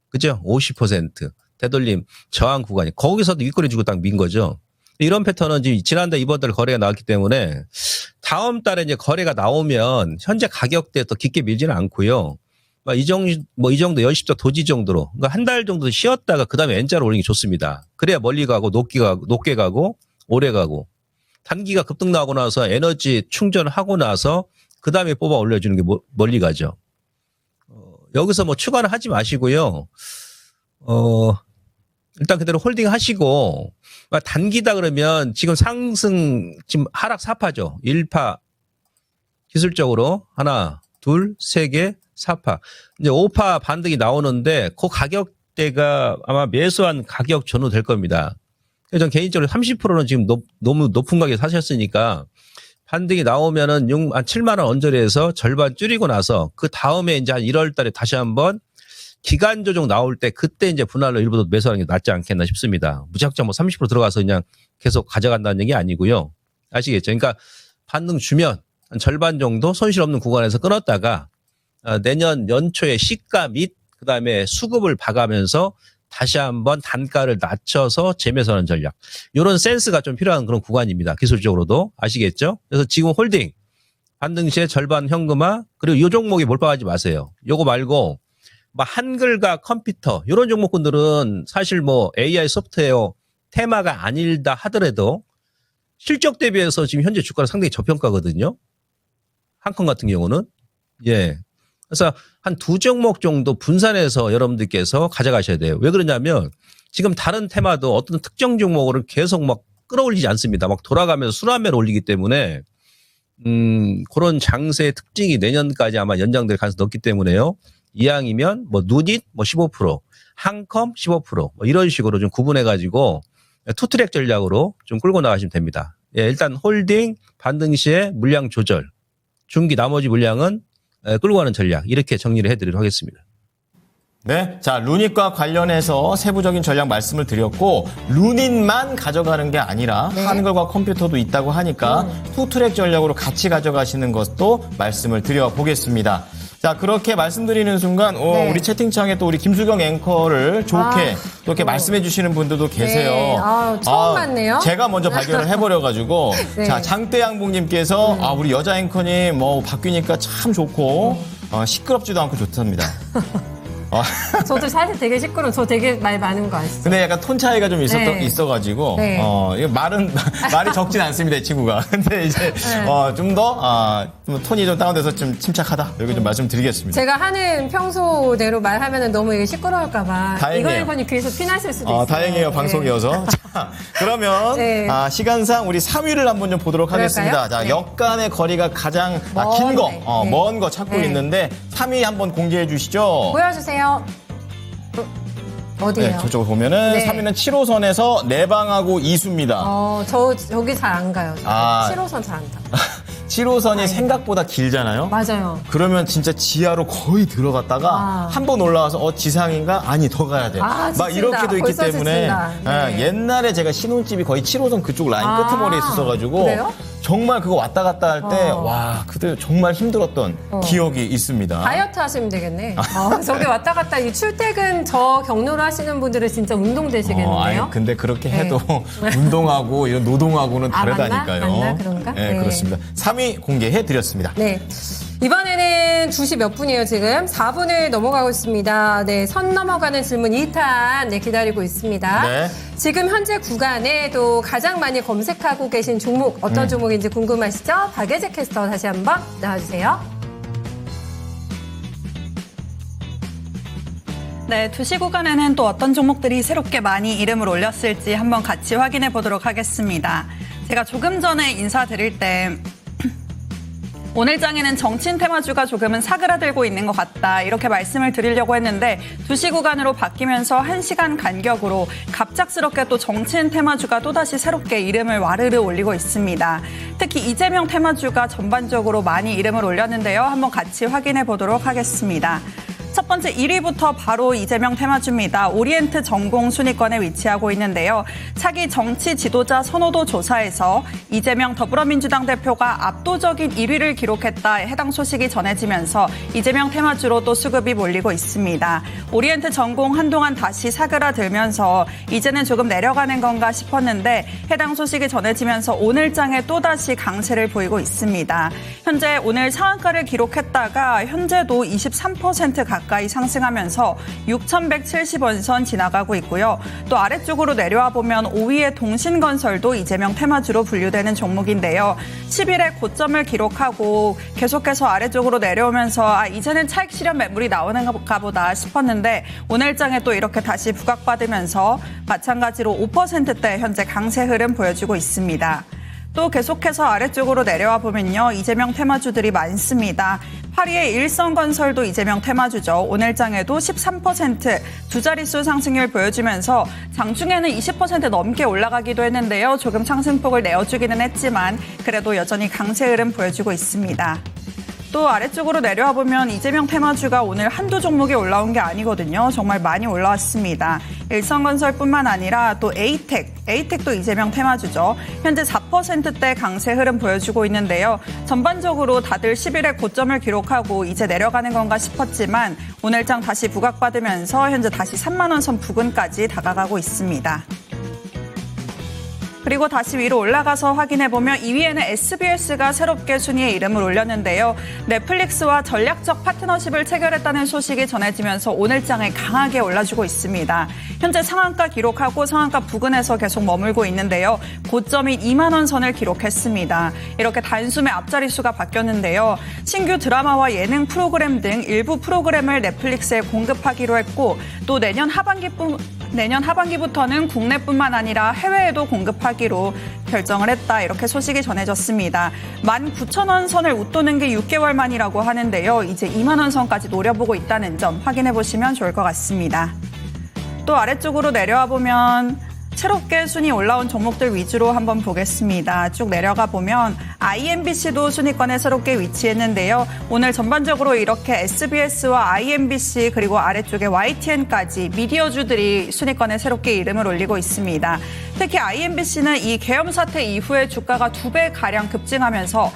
그죠? 50% 되돌림 저항 구간이 거기서도 윗꼬리 주고 딱 민 거죠. 이런 패턴은 지금 지난달 이번 달 거래가 나왔기 때문에 다음 달에 이제 거래가 나오면 현재 가격대에 또 깊게 밀지는 않고요. 이 정도 연십자 도지 정도로 그러니까 한 달 정도 쉬었다가 그다음에 N자로 올리는 게 좋습니다. 그래야 멀리 가고 높게 가고 오래 가고 단기가 급등 나오고 나서 에너지 충전하고 나서 그다음에 뽑아 올려주는 게 멀리 가죠. 여기서 뭐 추가는 하지 마시고요. 일단 그대로 홀딩 하시고 단기다 그러면 지금 상승 지금 하락 4파죠. 1파 기술적으로 하나 둘 세 개 4파 이제 5파 반등이 나오는데 그 가격대가 아마 매수한 가격 전후 될 겁니다. 그래서 전 개인적으로 30%는 지금 너무 높은 가격에 사셨으니까 반등이 나오면은 7만 원 언저리에서 절반 줄이고 나서 그 다음에 이제 한 1월 달에 다시 한번 기간 조정 나올 때 그때 이제 분할로 일부 매수하는 게 낫지 않겠나 싶습니다. 무작정 뭐 30% 들어가서 그냥 계속 가져간다는 얘기 아니고요. 아시겠죠? 그러니까 반등 주면 한 절반 정도 손실 없는 구간에서 끊었다가 내년 연초에 시가 및 그다음에 수급을 봐가면서 다시 한번 단가를 낮춰서 재매수하는 전략. 이런 센스가 좀 필요한 그런 구간입니다. 기술적으로도. 아시겠죠? 그래서 지금 홀딩, 반등 시에 절반 현금화, 그리고 이 종목에 몰빵하지 마세요. 요거 말고 뭐 한글과 컴퓨터 이런 종목군들은 사실 뭐 AI 소프트웨어 테마가 아니다 하더라도 실적 대비해서 지금 현재 주가는 상당히 저평가거든요. 한컴 같은 경우는. 예. 그래서 한 2종목 정도 분산해서 여러분들께서 가져가셔야 돼요. 왜 그러냐면 지금 다른 테마도 어떤 특정 종목을 계속 막 끌어올리지 않습니다. 막 돌아가면서 순환매로 올리기 때문에 그런 장세의 특징이 내년까지 아마 연장될 가능성이 높기 때문에요. 이왕이면 뭐 누닛 뭐 15%, 한컴 15% 뭐 이런 식으로 좀 구분해가지고 투트랙 전략으로 좀 끌고 나가시면 됩니다. 예, 일단 홀딩, 반등 시에 물량 조절, 중기 나머지 물량은 끌고 가는 전략 이렇게 정리를 해드리도록 하겠습니다. 네. 자, 루닛과 관련해서 세부적인 전략 말씀을 드렸고, 루닛만 가져가는 게 아니라 한글과 컴퓨터도 있다고 하니까 투트랙 전략으로 같이 가져가시는 것도 말씀을 드려보겠습니다. 자, 그렇게 말씀드리는 순간, 우리 채팅창에 또 우리 김수경 앵커를 좋게 또 이렇게 말씀해 주시는 분들도 계세요. 네. 처음 봤네요. 제가 먼저 발견을 해버려가지고, 네. 자, 장대양봉님께서, 우리 여자 앵커님 뭐 바뀌니까 참 좋고, 시끄럽지도 않고 좋답니다. 저도 사실 되게 시끄러워. 저 되게 말 많은 거 아시죠? 근데 약간 톤 차이가 좀 네. 있어가지고, 네. 이거 말이 적진 않습니다, 이 친구가. 근데 이제, 좀 더, 좀 톤이 좀 다운돼서 좀 침착하다. 이렇게 좀 말씀드리겠습니다. 제가 하는 평소대로 말하면 너무 이게 시끄러울까봐. 다행이에요. 이거 앵커님 귀에서 피나실 수도 있어요. 다행이에요, 네. 방송이어서. 자, 그러면, 네. 시간상 우리 3위를 한번 좀 보도록 하겠습니다. 자, 네. 역간의 거리가 가장 긴 거, 먼 거 찾고 네. 있는데, 3위 한번 공개해 주시죠. 보여주세요. 어디예요? 네, 저쪽으로 보면은 네. 3위는 7호선에서 내방하고 이수입니다. 저기 잘 안 가요. 7호선 잘 안 타. 7호선이 생각보다 길잖아요. 맞아요. 그러면 진짜 지하로 거의 들어갔다가 한 번 올라와서 지상인가? 아니 더 가야 돼. 막 지친다. 이렇게도 있기 벌써 때문에 지친다. 네. 옛날에 제가 신혼집이 거의 7호선 그쪽 라인 끄트머리에 있었어가지고 그래요? 정말 그거 왔다 갔다 할 때 와 그때 정말 힘들었던 기억이 있습니다. 다이어트 하시면 되겠네. 저기 왔다 갔다 이 출퇴근 저 경로로 하시는 분들은 진짜 운동 되시겠는데요? 아니, 근데 그렇게 해도 운동하고 이런 노동하고는 다르다니까요. 맞나? 그런가? 네, 네. 그렇습니다. 3위 공개해 드렸습니다. 네. 이번에는 2시 몇 분이에요, 지금? 4분을 넘어가고 있습니다. 네, 선 넘어가는 질문 2탄 기다리고 있습니다. 네. 지금 현재 구간에 또 가장 많이 검색하고 계신 종목, 어떤 종목인지 궁금하시죠? 박예재 캐스터 다시 한번 나와주세요. 네, 2시 구간에는 또 어떤 종목들이 새롭게 많이 이름을 올렸을지 한번 같이 확인해 보도록 하겠습니다. 제가 조금 전에 인사드릴 때 오늘 장에는 정치인 테마주가 조금은 사그라들고 있는 것 같다 이렇게 말씀을 드리려고 했는데 2시 구간으로 바뀌면서 1시간 간격으로 갑작스럽게 또 정치인 테마주가 또다시 새롭게 이름을 와르르 올리고 있습니다. 특히 이재명 테마주가 전반적으로 많이 이름을 올렸는데요. 한번 같이 확인해 보도록 하겠습니다. 첫 번째 1위부터 바로 이재명 테마주입니다. 오리엔트 전공 순위권에 위치하고 있는데요. 차기 정치 지도자 선호도 조사에서 이재명 더불어민주당 대표가 압도적인 1위를 기록했다 해당 소식이 전해지면서 이재명 테마주로 또 수급이 몰리고 있습니다. 오리엔트 전공 한동안 다시 사그라들면서 이제는 조금 내려가는 건가 싶었는데 해당 소식이 전해지면서 오늘장에 또다시 강세를 보이고 있습니다. 현재 오늘 상한가를 기록했다가 현재도 23% 가까이 상승하면서 6,170원 선 지나가고 있고요. 또 아래쪽으로 내려와 보면 5위의 동신건설도 이재명 테마주로 분류되는 종목인데요. 10일에 고점을 기록하고 계속해서 아래쪽으로 내려오면서 이제는 차익 실현 매물이 나오는가 보다 싶었는데 오늘장에 또 이렇게 다시 부각받으면서 마찬가지로 5%대 현재 강세 흐름 보여주고 있습니다. 또 계속해서 아래쪽으로 내려와 보면요. 이재명 테마주들이 많습니다. 8위의 일성건설도 이재명 테마주죠. 오늘장에도 13% 두 자릿수 상승률 보여주면서 장중에는 20% 넘게 올라가기도 했는데요. 조금 상승폭을 내어주기는 했지만 그래도 여전히 강세 흐름 보여주고 있습니다. 또 아래쪽으로 내려와 보면 이재명 테마주가 오늘 한두 종목이 올라온 게 아니거든요. 정말 많이 올라왔습니다. 일성건설뿐만 아니라 또 에이텍도 이재명 테마주죠. 현재 4%대 강세 흐름 보여주고 있는데요. 전반적으로 다들 10일에 고점을 기록하고 이제 내려가는 건가 싶었지만 오늘장 다시 부각받으면서 현재 다시 3만 원 선 부근까지 다가가고 있습니다. 그리고 다시 위로 올라가서 확인해보면 2위에는 SBS가 새롭게 순위에 이름을 올렸는데요. 넷플릭스와 전략적 파트너십을 체결했다는 소식이 전해지면서 오늘장에 강하게 올라주고 있습니다. 현재 상한가 기록하고 상한가 부근에서 계속 머물고 있는데요. 고점인 2만 원 선을 기록했습니다. 이렇게 단숨에 앞자리수가 바뀌었는데요. 신규 드라마와 예능 프로그램 등 일부 프로그램을 넷플릭스에 공급하기로 했고 또 내년 내년 하반기부터는 국내뿐만 아니라 해외에도 공급하기로 결정을 했다. 이렇게 소식이 전해졌습니다. 19,000원 선을 웃도는 게 6개월 만이라고 하는데요. 이제 2만 원 선까지 노려보고 있다는 점 확인해 보시면 좋을 것 같습니다. 또 아래쪽으로 내려와 보면 새롭게 순위 올라온 종목들 위주로 한번 보겠습니다. 쭉 내려가 보면 IMBC도 순위권에 새롭게 위치했는데요. 오늘 전반적으로 이렇게 SBS와 IMBC 그리고 아래쪽에 YTN까지 미디어주들이 순위권에 새롭게 이름을 올리고 있습니다. 특히 IMBC는 이 계엄 사태 이후에 주가가 2배가량 급등하면서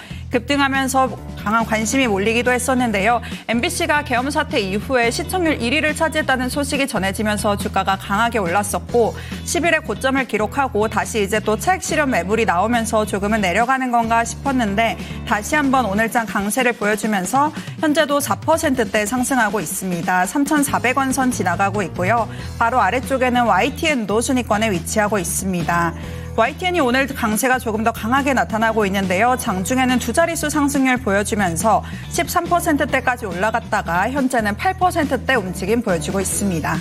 강한 관심이 몰리기도 했었는데요. MBC가 계엄 사태 이후에 시청률 1위를 차지했다는 소식이 전해지면서 주가가 강하게 올랐었고 10일에 고점을 기록하고 다시 이제 또 차익 실현 매물이 나오면서 조금은 내려가는 건가 싶었는데 다시 한번 오늘장 강세를 보여주면서 현재도 4%대 상승하고 있습니다. 3,400원 선 지나가고 있고요. 바로 아래쪽에는 YTN도 순위권에 위치하고 있습니다. YTN이 오늘 강세가 조금 더 강하게 나타나고 있는데요. 장중에는 두 자릿수 상승률 보여주면서 13%대까지 올라갔다가 현재는 8%대 움직임 보여주고 있습니다.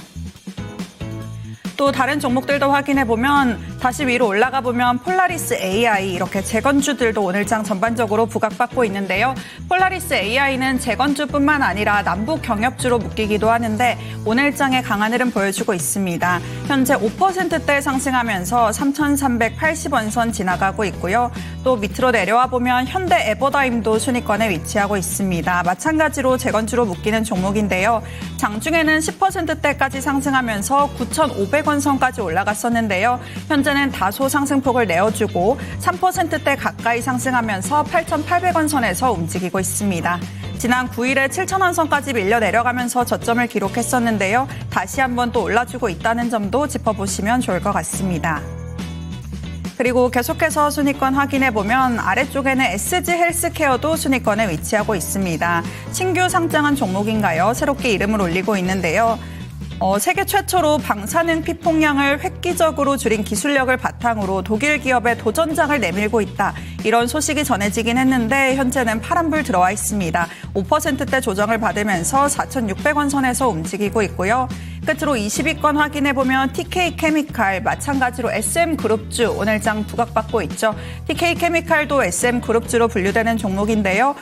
또 다른 종목들도 확인해보면 다시 위로 올라가 보면 폴라리스 AI 이렇게 재건주들도 오늘장 전반적으로 부각받고 있는데요. 폴라리스 AI는 재건주뿐만 아니라 남북 경협주로 묶이기도 하는데 오늘장에 강한 흐름 보여주고 있습니다. 현재 5%대 상승하면서 3,380원 선 지나가고 있고요. 또 밑으로 내려와 보면 현대 에버다임도 순위권에 위치하고 있습니다. 마찬가지로 재건주로 묶이는 종목인데요. 장중에는 10%대까지 상승하면서 9,500원 선까지 올라갔었는데요. 현재는 다소 상승폭을 내어주고 3%대 가까이 상승하면서 8,800원 선에서 움직이고 있습니다. 지난 9일에 7,000원 선까지 밀려 내려가면서 저점을 기록했었는데요. 다시 한번 또 올라주고 있다는 점도 짚어보시면 좋을 것 같습니다. 그리고 계속해서 순위권 확인해보면 아래쪽에는 SG 헬스케어도 순위권에 위치하고 있습니다. 신규 상장한 종목인가요? 새롭게 이름을 올리고 있는데요. 세계 최초로 방사능 피폭량을 획기적으로 줄인 기술력을 바탕으로 독일 기업의 도전장을 내밀고 있다. 이런 소식이 전해지긴 했는데 현재는 파란불 들어와 있습니다. 5%대 조정을 받으면서 4,600원 선에서 움직이고 있고요. 끝으로 20위권 확인해보면 TK케미칼 마찬가지로 SM그룹주 오늘장 부각받고 있죠. TK케미칼도 SM그룹주로 분류되는 종목인데요.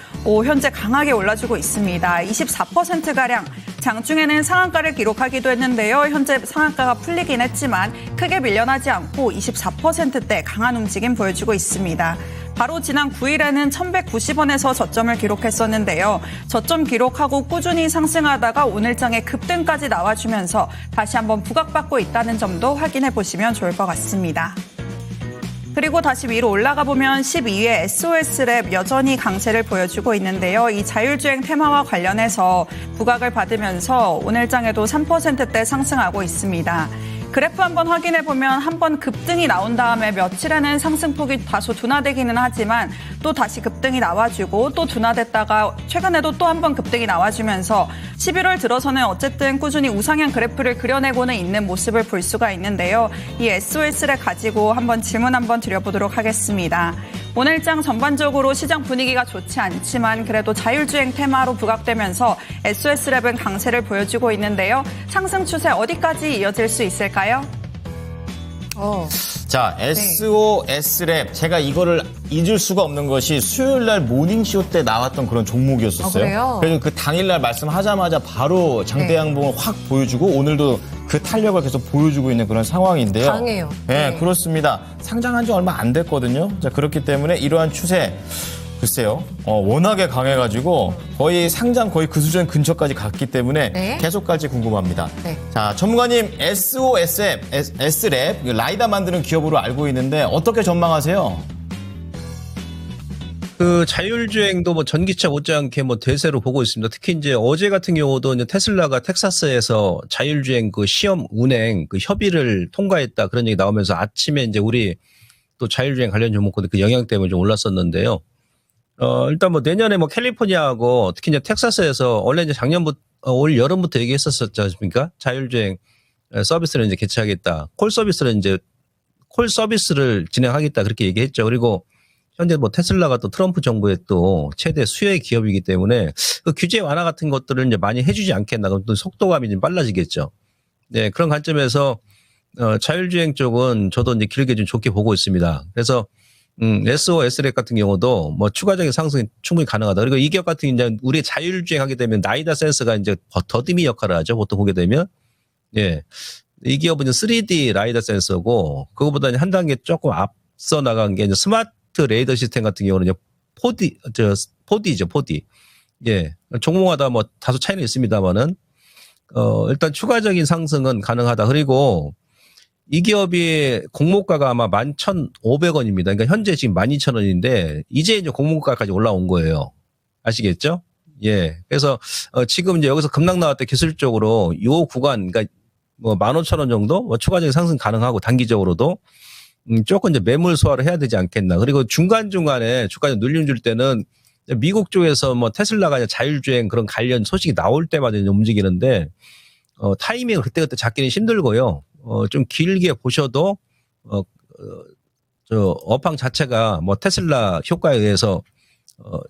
현재 강하게 올라주고 있습니다. 24%가량 장중에는 상한가를 기록하기도 했는데요. 현재 상한가가 풀리긴 했지만 크게 밀려나지 않고 24%대 강한 움직임 보여주고 있습니다. 바로 지난 9일에는 1,190원에서 저점을 기록했었는데요. 저점 기록하고 꾸준히 상승하다가 오늘장에 급등까지 나와주면서 다시 한번 부각받고 있다는 점도 확인해 보시면 좋을 것 같습니다. 그리고 다시 위로 올라가 보면 12위에 SOS랩 여전히 강세를 보여주고 있는데요. 이 자율주행 테마와 관련해서 부각을 받으면서 오늘장에도 3%대 상승하고 있습니다. 그래프 한번 확인해보면 한번 급등이 나온 다음에 며칠에는 상승폭이 다소 둔화되기는 하지만 또 다시 급등이 나와주고 또 둔화됐다가 최근에도 또 한번 급등이 나와주면서 11월 들어서는 어쨌든 꾸준히 우상향 그래프를 그려내고는 있는 모습을 볼 수가 있는데요. 이 SOS를 가지고 한번 질문 한번 드려보도록 하겠습니다. 오늘장 전반적으로 시장 분위기가 좋지 않지만 그래도 자율주행 테마로 부각되면서 SOS랩은 강세를 보여주고 있는데요. 상승 추세 어디까지 이어질 수 있을까요? 자, SOS랩. 제가 이거를 잊을 수가 없는 것이 수요일 날 모닝쇼 때 나왔던 그런 종목이었었어요. 그래요? 그래서 그 당일날 말씀하자마자 바로 장대 양봉을 확 보여주고 오늘도 그 탄력을 계속 보여주고 있는 그런 상황인데요. 강해요. 네, 그렇습니다. 상장한 지 얼마 안 됐거든요. 자, 그렇기 때문에 이러한 추세 글쎄요. 워낙에 강해가지고 거의 상장 거의 그 수준 근처까지 갔기 때문에 네. 계속 갈지 궁금합니다. 네. 자, 전문가님 S랩 라이다 만드는 기업으로 알고 있는데 어떻게 전망하세요? 그 자율주행도 뭐 전기차 못지않게 뭐 대세로 보고 있습니다. 특히 이제 어제 같은 경우도 이제 테슬라가 텍사스에서 자율주행 그 시험 운행 그 협의를 통과했다 그런 얘기 나오면서 아침에 이제 우리 또 자율주행 관련 종목들 그 영향 때문에 좀 올랐었는데요. 일단 뭐 내년에 뭐 캘리포니아하고 특히 이제 텍사스에서 원래 이제 작년부터 올 여름부터 얘기했었지 않습니까? 자율주행 서비스를 이제 개최하겠다. 콜 서비스를 진행하겠다 그렇게 얘기했죠. 그리고 현재 뭐 테슬라가 또 트럼프 정부의 또 최대 수혜 기업이기 때문에 그 규제 완화 같은 것들을 이제 많이 해주지 않겠나. 그럼 또 속도감이 좀 빨라지겠죠. 네, 그런 관점에서 자율주행 쪽은 저도 이제 길게 좀 좋게 보고 있습니다. 그래서 SO, S랩 같은 경우도 뭐 추가적인 상승이 충분히 가능하다. 그리고 이 기업 같은 경우는 우리 자율주행하게 되면 나이다 센서가 이제 더듬이 역할을 하죠. 보통 보게 되면. 예. 이 기업은 3D 라이다 센서고 그거보다는 한 단계 조금 앞서 나간 게 이제 스마트 레이더 시스템 같은 경우는 이제 4D죠, 4D. 예. 종목마다 뭐 다소 차이는 있습니다만은 일단 추가적인 상승은 가능하다. 그리고 이 기업이 공모가가 아마 11,500원입니다. 그러니까 현재 지금 12,000원인데 이제 공모가까지 올라온 거예요. 아시겠죠? 예. 그래서 지금 이제 여기서 급락 나왔을 때 기술적으로 요 구간, 그러니까 뭐 15,000원 정도 뭐 추가적인 상승 가능하고 단기적으로도 조금 이제 매물 소화를 해야 되지 않겠나. 그리고 중간중간에 주가 눌림 줄 때는 미국 쪽에서 뭐 테슬라가 자율주행 그런 관련 소식이 나올 때마다 이제 움직이는데 타이밍을 그때그때 잡기는 힘들고요. 좀 길게 보셔도 저 업황 자체가 뭐 테슬라 효과에 의해서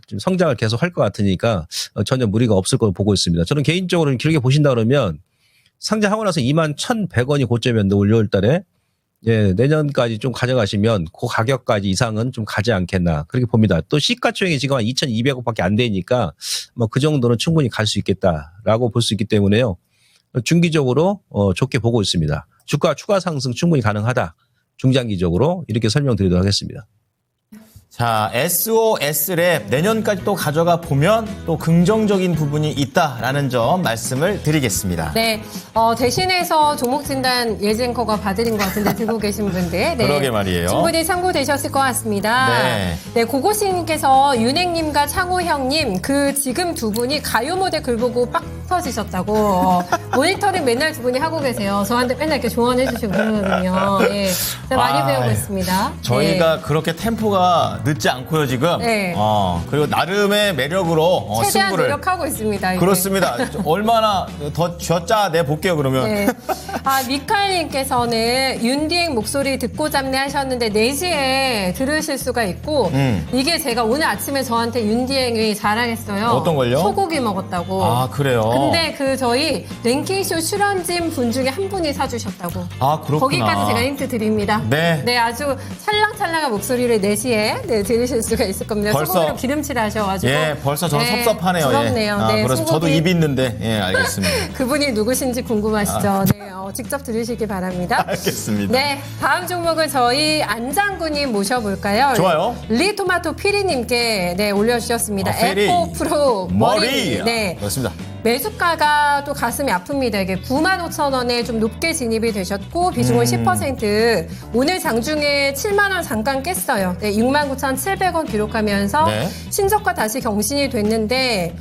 좀 성장을 계속 할 것 같으니까 전혀 무리가 없을 걸로 보고 있습니다. 저는 개인적으로는 길게 보신다 그러면 상장하고 나서 21,100원이 고점이었는데 올 6월 달에 예, 내년까지 좀 가져가시면 그 가격까지 이상은 좀 가지 않겠나 그렇게 봅니다. 또 시가총액이 지금 한 2,200억밖에 안 되니까 뭐 그 정도는 충분히 갈 수 있겠다라고 볼 수 있기 때문에요. 중기적으로 좋게 보고 있습니다. 주가 추가 상승 충분히 가능하다. 중장기적으로 이렇게 설명드리도록 하겠습니다. 자, SOS랩 내년까지 또 가져가 보면 또 긍정적인 부분이 있다라는 점 말씀을 드리겠습니다. 네, 대신해서 종목 진단 예진커가 봐드린 것 같은데 들고 계신 분들. 네, 그러게 말이에요. 충분히 참고되셨을 것 같습니다. 네, 고고씨님께서 윤행님과 창호형님 지금 두 분이 가요 무대 글 보고 빡 터지셨다고 모니터링 맨날 두 분이 하고 계세요. 저한테 맨날 이렇게 조언해 주시고 그러거든요. 예, 제가 많이 배우고 있습니다. 저희가 네. 그렇게 템포가 늦지 않고요 지금. 네. 그리고 나름의 매력으로 최대한 승부를. 노력하고 있습니다. 이게. 그렇습니다. 얼마나 더 쥐어짜 내볼게요 그러면. 네. 미카엘님께서는 윤디행 목소리 듣고 잡내 하셨는데 4시에 들으실 수가 있고 이게 제가 오늘 아침에 저한테 윤디행이 자랑했어요. 어떤 걸요? 소고기 먹었다고. 아 그래요? 근데 저희 랭킹쇼 출연진 분 중에 한 분이 사주셨다고. 아 그렇구나. 거기까지 제가 힌트 드립니다. 네. 네, 아주 찰랑찰랑한 목소리를 4시에 들으실 수가 있을 겁니다. 벌써- 소고기로 기름칠 하셔가지고. 예, 벌써 저는 네, 섭섭하네요. 부럽네요. 예. 네, 그래서 저도 소고기. 입이 있는데, 예, 알겠습니다. 그분이 누구신지 궁금하시죠? 네, 직접 들으시기 바랍니다. 알겠습니다. 네, 다음 종목은 저희 안장구님 모셔볼까요? 좋아요. 리토마토 피리님께 올려주셨습니다. 피리. 에코 프로 머리. 네. 그렇습니다. 매수가가 또 가슴이 아픕니다. 이게 95,000원에 좀 높게 진입이 되셨고 비중은 10%. 오늘 장중에 7만 원 잠깐 깼어요. 네, 69,700원 기록하면서 네. 신저가 다시 경신이 됐는데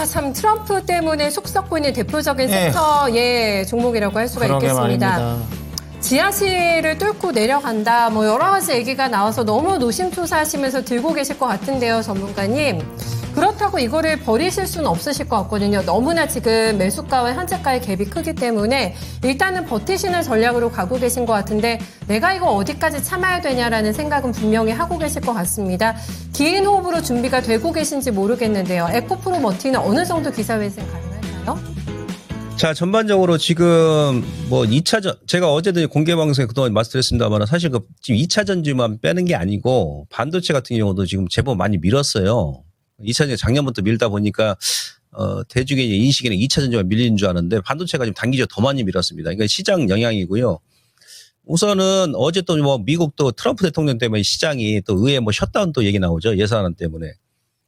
참 트럼프 때문에 속 썩고 있는 대표적인 예. 섹터 종목이라고 할 수가 그러게 있겠습니다. 말입니다. 지하실을 뚫고 내려간다. 뭐 여러 가지 얘기가 나와서 너무 노심초사하시면서 들고 계실 것 같은데요, 전문가님. 그렇다고 이거를 버리실 수는 없으실 것 같거든요. 너무나 지금 매수가와 현재가의 갭이 크기 때문에 일단은 버티시는 전략으로 가고 계신 것 같은데 내가 이거 어디까지 참아야 되냐라는 생각은 분명히 하고 계실 것 같습니다. 긴 호흡으로 준비가 되고 계신지 모르겠는데요. 에코프로 머티는 어느 정도 기사 회생 가능할까요? 자, 전반적으로 지금 뭐 2차전, 제가 어제도 공개 방송에 그동안 말씀드렸습니다만 사실 지금 2차전지만 빼는 게 아니고 반도체 같은 경우도 지금 제법 많이 밀었어요. 2차전지 작년부터 밀다 보니까 대중의 인식에는 2차전지만 밀리는 줄 아는데 반도체가 지금 단기적으로 더 많이 밀었습니다. 그러니까 시장 영향이고요. 우선은 어제 또 뭐 미국도 트럼프 대통령 때문에 시장이 또 의회 뭐 셧다운 또 얘기 나오죠. 예산안 때문에.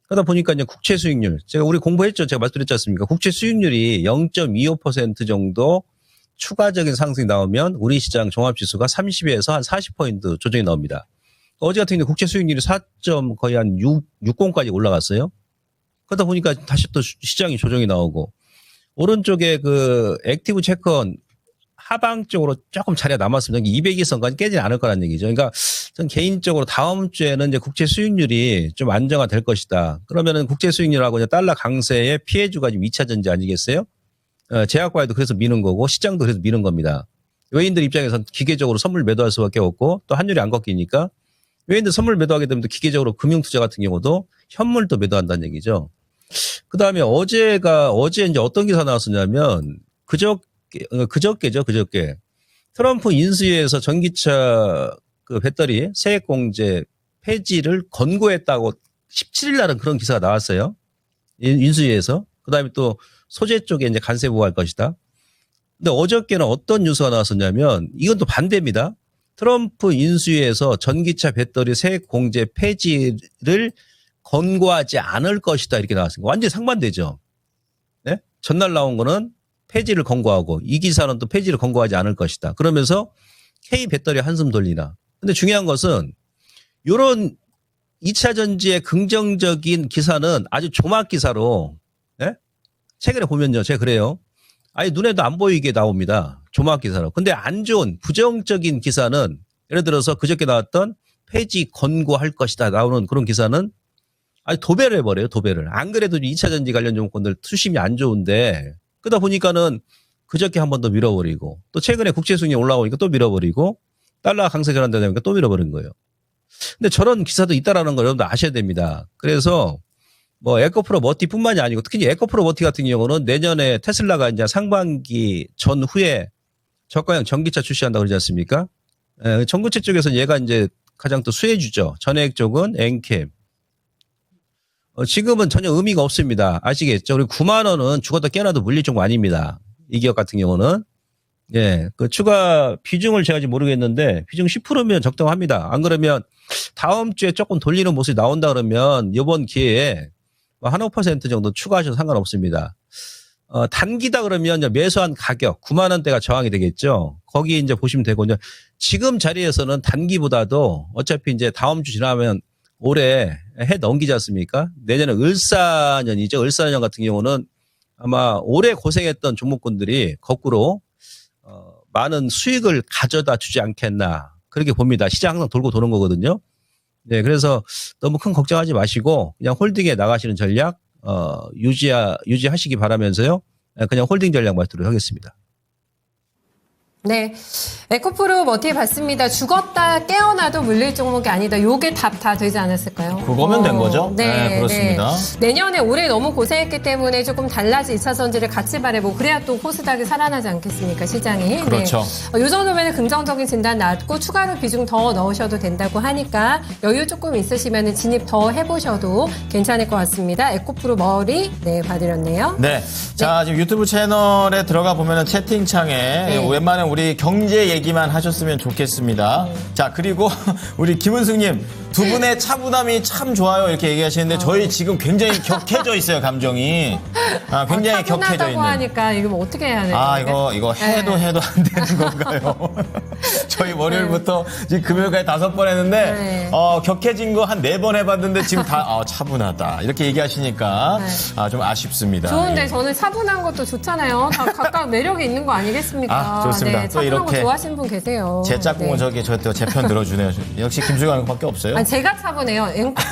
그러다 보니까 이제 국채 수익률, 우리 공부했죠. 제가 말씀드렸지 않습니까? 국채 수익률이 0.25% 정도 추가적인 상승이 나오면 우리 시장 종합지수가 30에서 한 40포인트 조정이 나옵니다. 어제 같은 경우 국채 수익률이 4점 거의 한 60까지 올라갔어요. 그러다 보니까 다시 또 시장이 조정이 나오고 오른쪽에 액티브 채권 하방 쪽으로 조금 자리가 남았습니다. 200일선까지 깨지는 않을 거라는 얘기죠. 그러니까 전 개인적으로 다음 주에는 이제 국채 수익률이 좀 안정화될 것이다. 그러면은 국채 수익률하고 이제 달러 강세의 피해주가 지금 2차 전지 아니겠어요? 제약과에도 그래서 미는 거고 시장도 그래서 미는 겁니다. 외인들 입장에서는 기계적으로 선물 매도할 수밖에 없고 또 환율이 안 꺾이니까 외인들 선물 매도하게 되면 또 기계적으로 금융투자 같은 경우도 현물도 매도한다는 얘기죠. 그 다음에 어제 이제 어떤 기사 나왔었냐면 그저께죠. 트럼프 인수위에서 전기차 그 배터리 세액 공제 폐지를 권고했다고 17일 날은 그런 기사가 나왔어요. 인수위에서. 그다음에 또 소재 쪽에 이제 관세 부과할 것이다. 근데 어저께는 어떤 뉴스가 나왔었냐면 이건 또 반대입니다. 트럼프 인수위에서 전기차 배터리 세액 공제 폐지를 권고하지 않을 것이다 이렇게 나왔습니다. 완전히 상반되죠. 네? 전날 나온 거는 폐지를 권고하고 이 기사는 또 폐지를 권고하지 않을 것이다. 그러면서 K 배터리 한숨 돌리나. 근데 중요한 것은 이런 2차 전지의 긍정적인 기사는 아주 조막 기사로 네? 최근에 보면요. 제가 그래요. 아예 눈에도 안 보이게 나옵니다. 조막 기사로. 근데 안 좋은 부정적인 기사는 예를 들어서 그저께 나왔던 폐지 권고할 것이다 나오는 그런 기사는 아니 도배를 해버려요. 도배를. 안 그래도 2차 전지 관련 종목들 투심이 안 좋은데 그러다 보니까는 그저께 한 번 더 밀어버리고 또 최근에 국제수익이 올라오니까 또 밀어버리고 달러 강세 전환되다 보니까 또 밀어버린 거예요. 근데 저런 기사도 있다라는 걸 여러분들 아셔야 됩니다. 그래서 뭐 에코프로 머티뿐만이 아니고 특히 에코프로 머티 같은 경우는 내년에 테슬라가 이제 상반기 전후에 저가형 전기차 출시한다고 그러지 않습니까? 전기차 쪽에서 얘가 이제 가장 또 수혜주죠. 전해액 쪽은 엔캠. 지금은 전혀 의미가 없습니다. 아시겠죠? 그리고 9만 원은 죽었다 깨어나도 물릴 종목 아닙니다. 이 기업 같은 경우는. 예, 그 추가 비중을 제가 아직 모르겠는데 비중 10%면 적당합니다. 안 그러면 다음 주에 조금 돌리는 모습이 나온다 그러면 이번 기회에 한 5% 정도 추가하셔도 상관없습니다. 단기다 그러면 이제 매수한 가격 9만 원대가 저항이 되겠죠. 거기 이제 보시면 되고 이제 지금 자리에서는 단기보다도 어차피 이제 다음 주 지나면 올해 해 넘기지 않습니까? 내년은 을사년이죠. 을사년 같은 경우는 아마 오래 고생했던 종목군들이 거꾸로 많은 수익을 가져다 주지 않겠나 그렇게 봅니다. 시장 항상 돌고 도는 거거든요. 네, 그래서 너무 큰 걱정하지 마시고 그냥 홀딩에 나가시는 전략 유지하시기 바라면서요. 그냥 홀딩 전략 말씀드리도록 하겠습니다. 네. 에코프로 머티 봤습니다. 죽었다 깨어나도 물릴 종목이 아니다. 요게 답 다 되지 않았을까요? 그거면 된 거죠? 네, 그렇습니다. 네. 내년에 올해 너무 고생했기 때문에 조금 달라진 2차 전지를 같이 바라보고 그래야 또 코스닥이 살아나지 않겠습니까? 시장이. 그렇죠. 네. 요 정도면 긍정적인 진단 나왔고 추가로 비중 더 넣으셔도 된다고 하니까 여유 조금 있으시면 진입 더 해보셔도 괜찮을 것 같습니다. 에코프로 머리 봐드렸네요. 네. 자, 지금 유튜브 채널에 들어가 보면은 채팅창에 웬만해 우리 경제 얘기만 하셨으면 좋겠습니다. 자, 그리고 우리 김은숙님 두 분의 차분함이 참 좋아요 이렇게 얘기하시는데 저희 지금 굉장히 격해져 있어요 감정이. 굉장히 격해져 있는. 하니까 이거 뭐 어떻게 해야 돼요? 이거 해도 안 되는 건가요? 저희 월요일부터 지금 금요일까지 5번 했는데 격해진 거 한 4번 해봤는데 지금 다 차분하다 이렇게 얘기하시니까 좀 아쉽습니다. 좋은데 예. 저는 차분한 것도 좋잖아요. 다 각각 매력이 있는 거 아니겠습니까? 좋습니다. 네, 또 차분한 거 이렇게 좋아하시는 분 계세요. 제 짝꿍은 네. 저도 제 편 들어주네요. 역시 김수관 밖에 없어요. 아니, 제가 차분해요.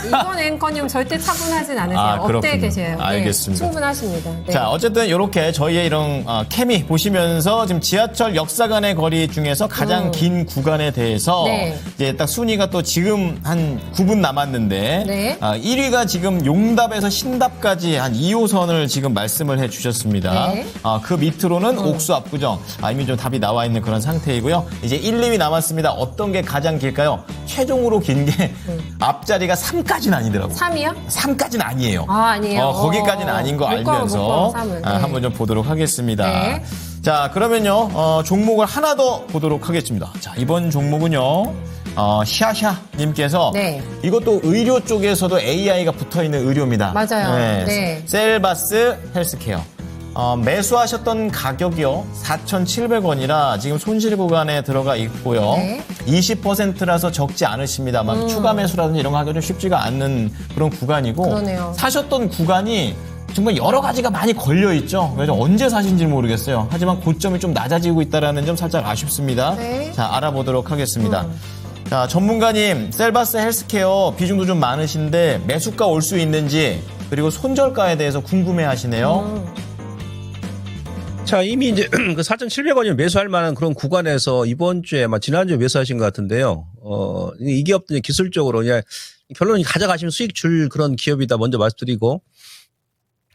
이번 앵커님 절대 차분하진 않으세요. 업대에 그렇군요. 계세요. 알겠습니다. 네, 충분하십니다. 네. 자, 어쨌든 이렇게 저희의 이런 케미 보시면서 지금 지하철 역사 간의 거리 중에서 가장 긴 구간에 대해서 이제 딱 순위가 또 지금 한 9분 남았는데 1위가 지금 용답에서 신답까지 한 2호선을 지금 말씀을 해주셨습니다. 그 밑으로는 옥수 압구정 이미 좀 답이 나와 있는 그런 상태이고요. 이제 1, 2위 남았습니다. 어떤 게 가장 길까요? 최종으로 긴 게 앞자리가 3까지는 아니더라고요. 3이요? 3까지는 아니에요. 아니에요. 거기까지는 아닌 거 알면서 한번 좀 보도록 하겠습니다. 네. 자, 그러면요, 종목을 하나 더 보도록 하겠습니다. 자, 이번 종목은요, 샤샤님께서 이것도 의료 쪽에서도 AI가 붙어 있는 의료입니다. 맞아요. 셀바스 헬스케어. 매수하셨던 가격이요 4,700원이라 지금 손실 구간에 들어가 있고요. 20%라서 적지 않으십니다만 추가 매수라든지 이런 거 하기가 좀 쉽지가 않는 그런 구간이고 그러네요. 사셨던 구간이 정말 여러 가지가 많이 걸려 있죠. 그래서 언제 사신지 모르겠어요. 하지만 고점이 좀 낮아지고 있다는 점 살짝 아쉽습니다. 자, 알아보도록 하겠습니다. 자, 전문가님, 셀바스 헬스케어 비중도 좀 많으신데 매수가 올 수 있는지 그리고 손절가에 대해서 궁금해 하시네요. 자, 이미 이제 그 4,700원이면 매수할 만한 그런 구간에서 이번 주에 지난주에 매수하신 것 같은데요. 이 기업들이 기술적으로 그냥 결론이 가져가시면 수익 줄 그런 기업이다 먼저 말씀드리고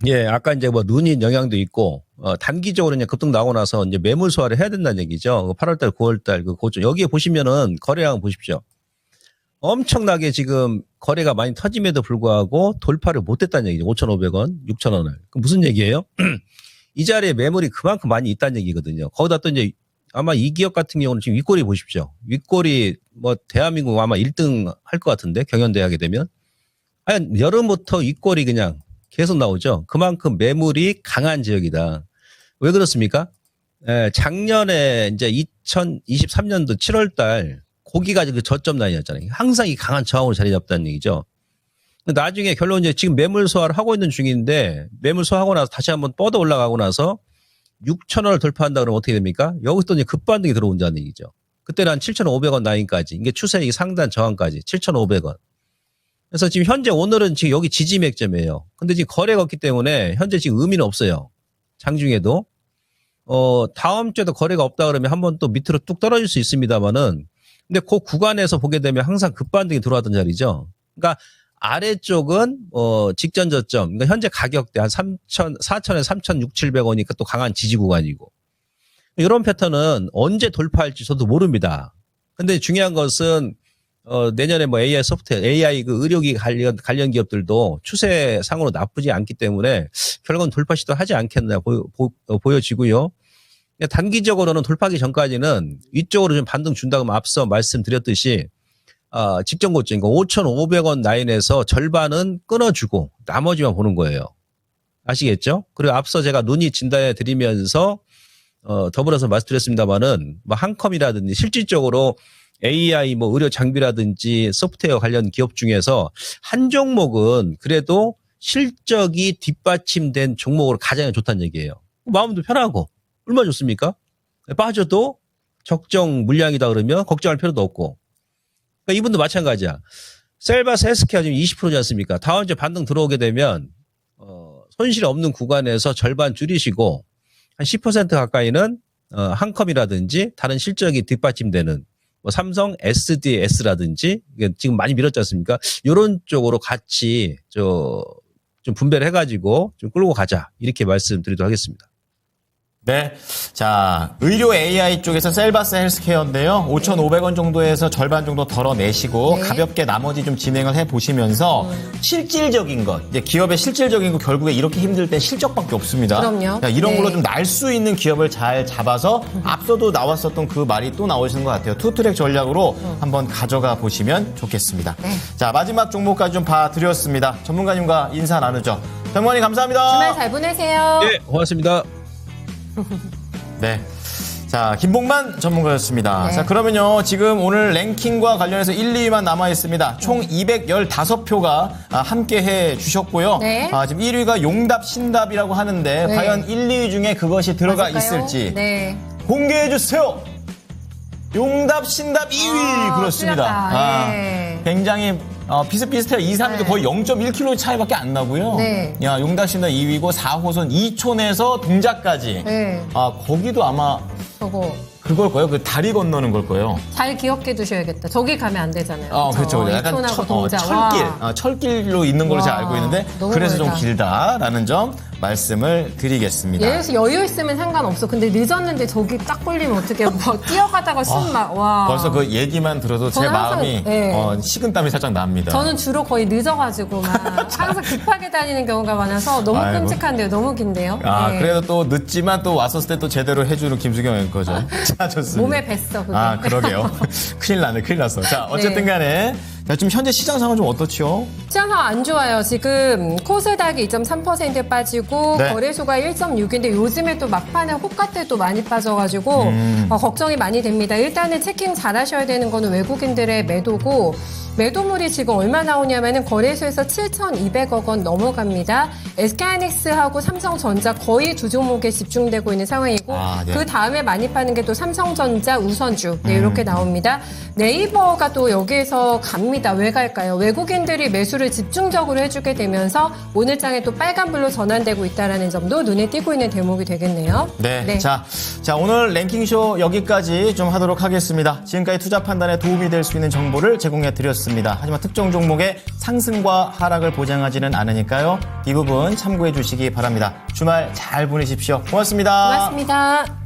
예, 아까 이제 뭐 눈이 영향도 있고, 단기적으로 그냥 급등 나오고 나서 이제 매물 소화를 해야 된다는 얘기죠. 8월달, 9월달 그 고점. 여기에 보시면은 거래량 보십시오. 엄청나게 지금 거래가 많이 터짐에도 불구하고 돌파를 못 했다는 얘기죠. 5,500원, 6,000원을. 그 무슨 얘기예요? 이 자리에 매물이 그만큼 많이 있다는 얘기거든요. 거기다 또 이제 아마 이 기업 같은 경우는 지금 윗꼬리 보십시오. 윗꼬리 뭐 대한민국 아마 1등 할 것 같은데 경연대 하게 되면. 한 여름부터 윗꼬리 그냥 계속 나오죠. 그만큼 매물이 강한 지역이다. 왜 그렇습니까? 작년에 이제 2023년도 7월 달 고기가 그 저점 라인이었잖아요. 항상 이 강한 저항으로 자리 잡다는 얘기죠. 나중에 결론 이제 지금 매물 소화를 하고 있는 중인데 매물 소화하고 나서 다시 한번 뻗어 올라가고 나서 6,000원을 돌파한다 그러면 어떻게 됩니까? 여기서 또 이제 급반등이 들어온다는 얘기죠. 그때는 한 7,500원 라인까지. 이게 추세 상단 저항까지 7,500원. 그래서 지금 현재 오늘은 지금 여기 지지 맥점이에요. 근데 지금 거래가 없기 때문에 현재 지금 의미는 없어요. 장중에도. 다음 주에도 거래가 없다 그러면 한번 또 밑으로 뚝 떨어질 수 있습니다만은 근데 그 구간에서 보게 되면 항상 급반등이 들어왔던 자리죠. 그러니까 아래쪽은 직전 저점, 그러니까 현재 가격대 한 4,000에서 3,600-700원이니까 또 강한 지지 구간이고 이런 패턴은 언제 돌파할지 저도 모릅니다. 근데 중요한 것은 내년에 뭐 AI 소프트웨어, AI 그 의료기 관련 기업들도 추세상으로 나쁘지 않기 때문에 결국은 돌파 시도하지 않겠나 보여지고요. 단기적으로는 돌파하기 전까지는 위쪽으로 좀 반등 준다고 앞서 말씀드렸듯이 직전 고점, 그러니까 5,500원 라인에서 절반은 끊어주고 나머지만 보는 거예요. 아시겠죠? 그리고 앞서 제가 눈이 진단해 드리면서 더불어서 말씀드렸습니다만은 뭐 한컴이라든지 실질적으로 AI 뭐 의료 장비라든지 소프트웨어 관련 기업 중에서 한 종목은 그래도 실적이 뒷받침된 종목으로 가장 좋다는 얘기예요. 마음도 편하고 얼마나 좋습니까? 빠져도 적정 물량이다 그러면 걱정할 필요도 없고. 그러니까 이분도 마찬가지야. 셀바스 헬스케어 지금 20%지 않습니까? 다음 주에 반등 들어오게 되면 손실이 없는 구간에서 절반 줄이시고 한 10% 가까이는 한컴이라든지 다른 실적이 뒷받침되는 뭐 삼성 SDS라든지 지금 많이 밀었지 않습니까? 이런 쪽으로 같이 좀 분배를 해가지고 좀 끌고 가자 이렇게 말씀드리도록 하겠습니다. 네. 자, 의료 AI 쪽에서 셀바스 헬스케어인데요. 5,500원 정도에서 절반 정도 덜어내시고 네. 가볍게 나머지 좀 진행을 해보시면서 실질적인 것, 이제 기업의 실질적인 거 결국에 이렇게 힘들 땐 실적밖에 없습니다. 그럼요. 자, 이런 네. 걸로 좀 날 수 있는 기업을 잘 잡아서 앞서도 나왔었던 그 말이 또 나오시는 것 같아요. 투트랙 전략으로 한번 가져가 보시면 좋겠습니다. 네. 자, 마지막 종목까지 좀 봐드렸습니다. 전문가님과 인사 나누죠. 전문가님 감사합니다. 주말 잘 보내세요. 네, 고맙습니다. 네. 자, 김봉만 전문가였습니다. 네. 자, 그러면요. 지금 오늘 랭킹과 관련해서 1, 2위만 남아 있습니다. 총 215표가 함께 해 주셨고요. 네. 지금 1위가 용답, 신답이라고 하는데 네. 과연 1, 2위 중에 그것이 들어가 맞을까요? 있을지 네. 공개해 주세요. 용답, 신답 2위 그렇습니다. 틀렸다. 네. 굉장히 비슷비슷해요. 2, 3위도 네. 거의 0.1kg 차이밖에 안 나고요. 네. 야, 용답, 신답 2위고 4호선 2촌에서 동작까지. 네. 거기도 아마 저거 그걸 거예요. 그 다리 건너는 걸 거예요. 잘 기억해 두셔야겠다. 저기 가면 안 되잖아요. 그렇죠. 약간 이촌하고 동작. 철길, 와. 철길로 있는 걸로 와, 제가 알고 있는데 너무 그래서 멀다. 좀 길다라는 점 말씀을 드리겠습니다. 예를 여유 있으면 상관없어. 근데 늦었는데 저기 딱 걸리면 어떻게 뭐 뛰어가다가 와. 벌써 그 얘기만 들어도 제 저는 항상, 마음이 네. 식은땀이 살짝 납니다. 저는 주로 거의 늦어가지고 막 항상 급하게 다니는 경우가 많아서 너무 아이고. 끔찍한데요. 너무 긴데요. 네. 그래도 또 늦지만 또 왔었을 때 또 제대로 해주는 김수경 앵커죠. 자, 좋습니다. 몸에 뱄어, 그게. 그러게요. 큰일 나네, 큰일 났어. 자, 어쨌든 간에. 자, 지금 현재 시장 상황은 좀 어떻지요? 시장 상황 안 좋아요. 지금 코스닥이 2.3% 빠지고 네. 거래소가 1.6인데 요즘에 또 막판에 호가때 또 많이 빠져가지고 걱정이 많이 됩니다. 일단은 체킹 잘 하셔야 되는 거는 외국인들의 매도고 매도물이 지금 얼마 나오냐면은 거래소에서 7,200억 원 넘어갑니다. SK하이닉스하고 삼성전자 거의 두 종목에 집중되고 있는 상황이고 네. 그 다음에 많이 파는 게 또 삼성전자, 우선주 이렇게 나옵니다. 네이버가 또 여기에서 갑니다. 왜 갈까요? 외국인들이 매수를 집중적으로 해주게 되면서 오늘장에 또 빨간불로 전환되고 있다는 점도 눈에 띄고 있는 대목이 되겠네요. 네. 자, 오늘 랭킹쇼 여기까지 좀 하도록 하겠습니다. 지금까지 투자 판단에 도움이 될 수 있는 정보를 제공해 드렸습니다. 하지만 특정 종목의 상승과 하락을 보장하지는 않으니까요. 이 부분 참고해 주시기 바랍니다. 주말 잘 보내십시오. 고맙습니다. 고맙습니다.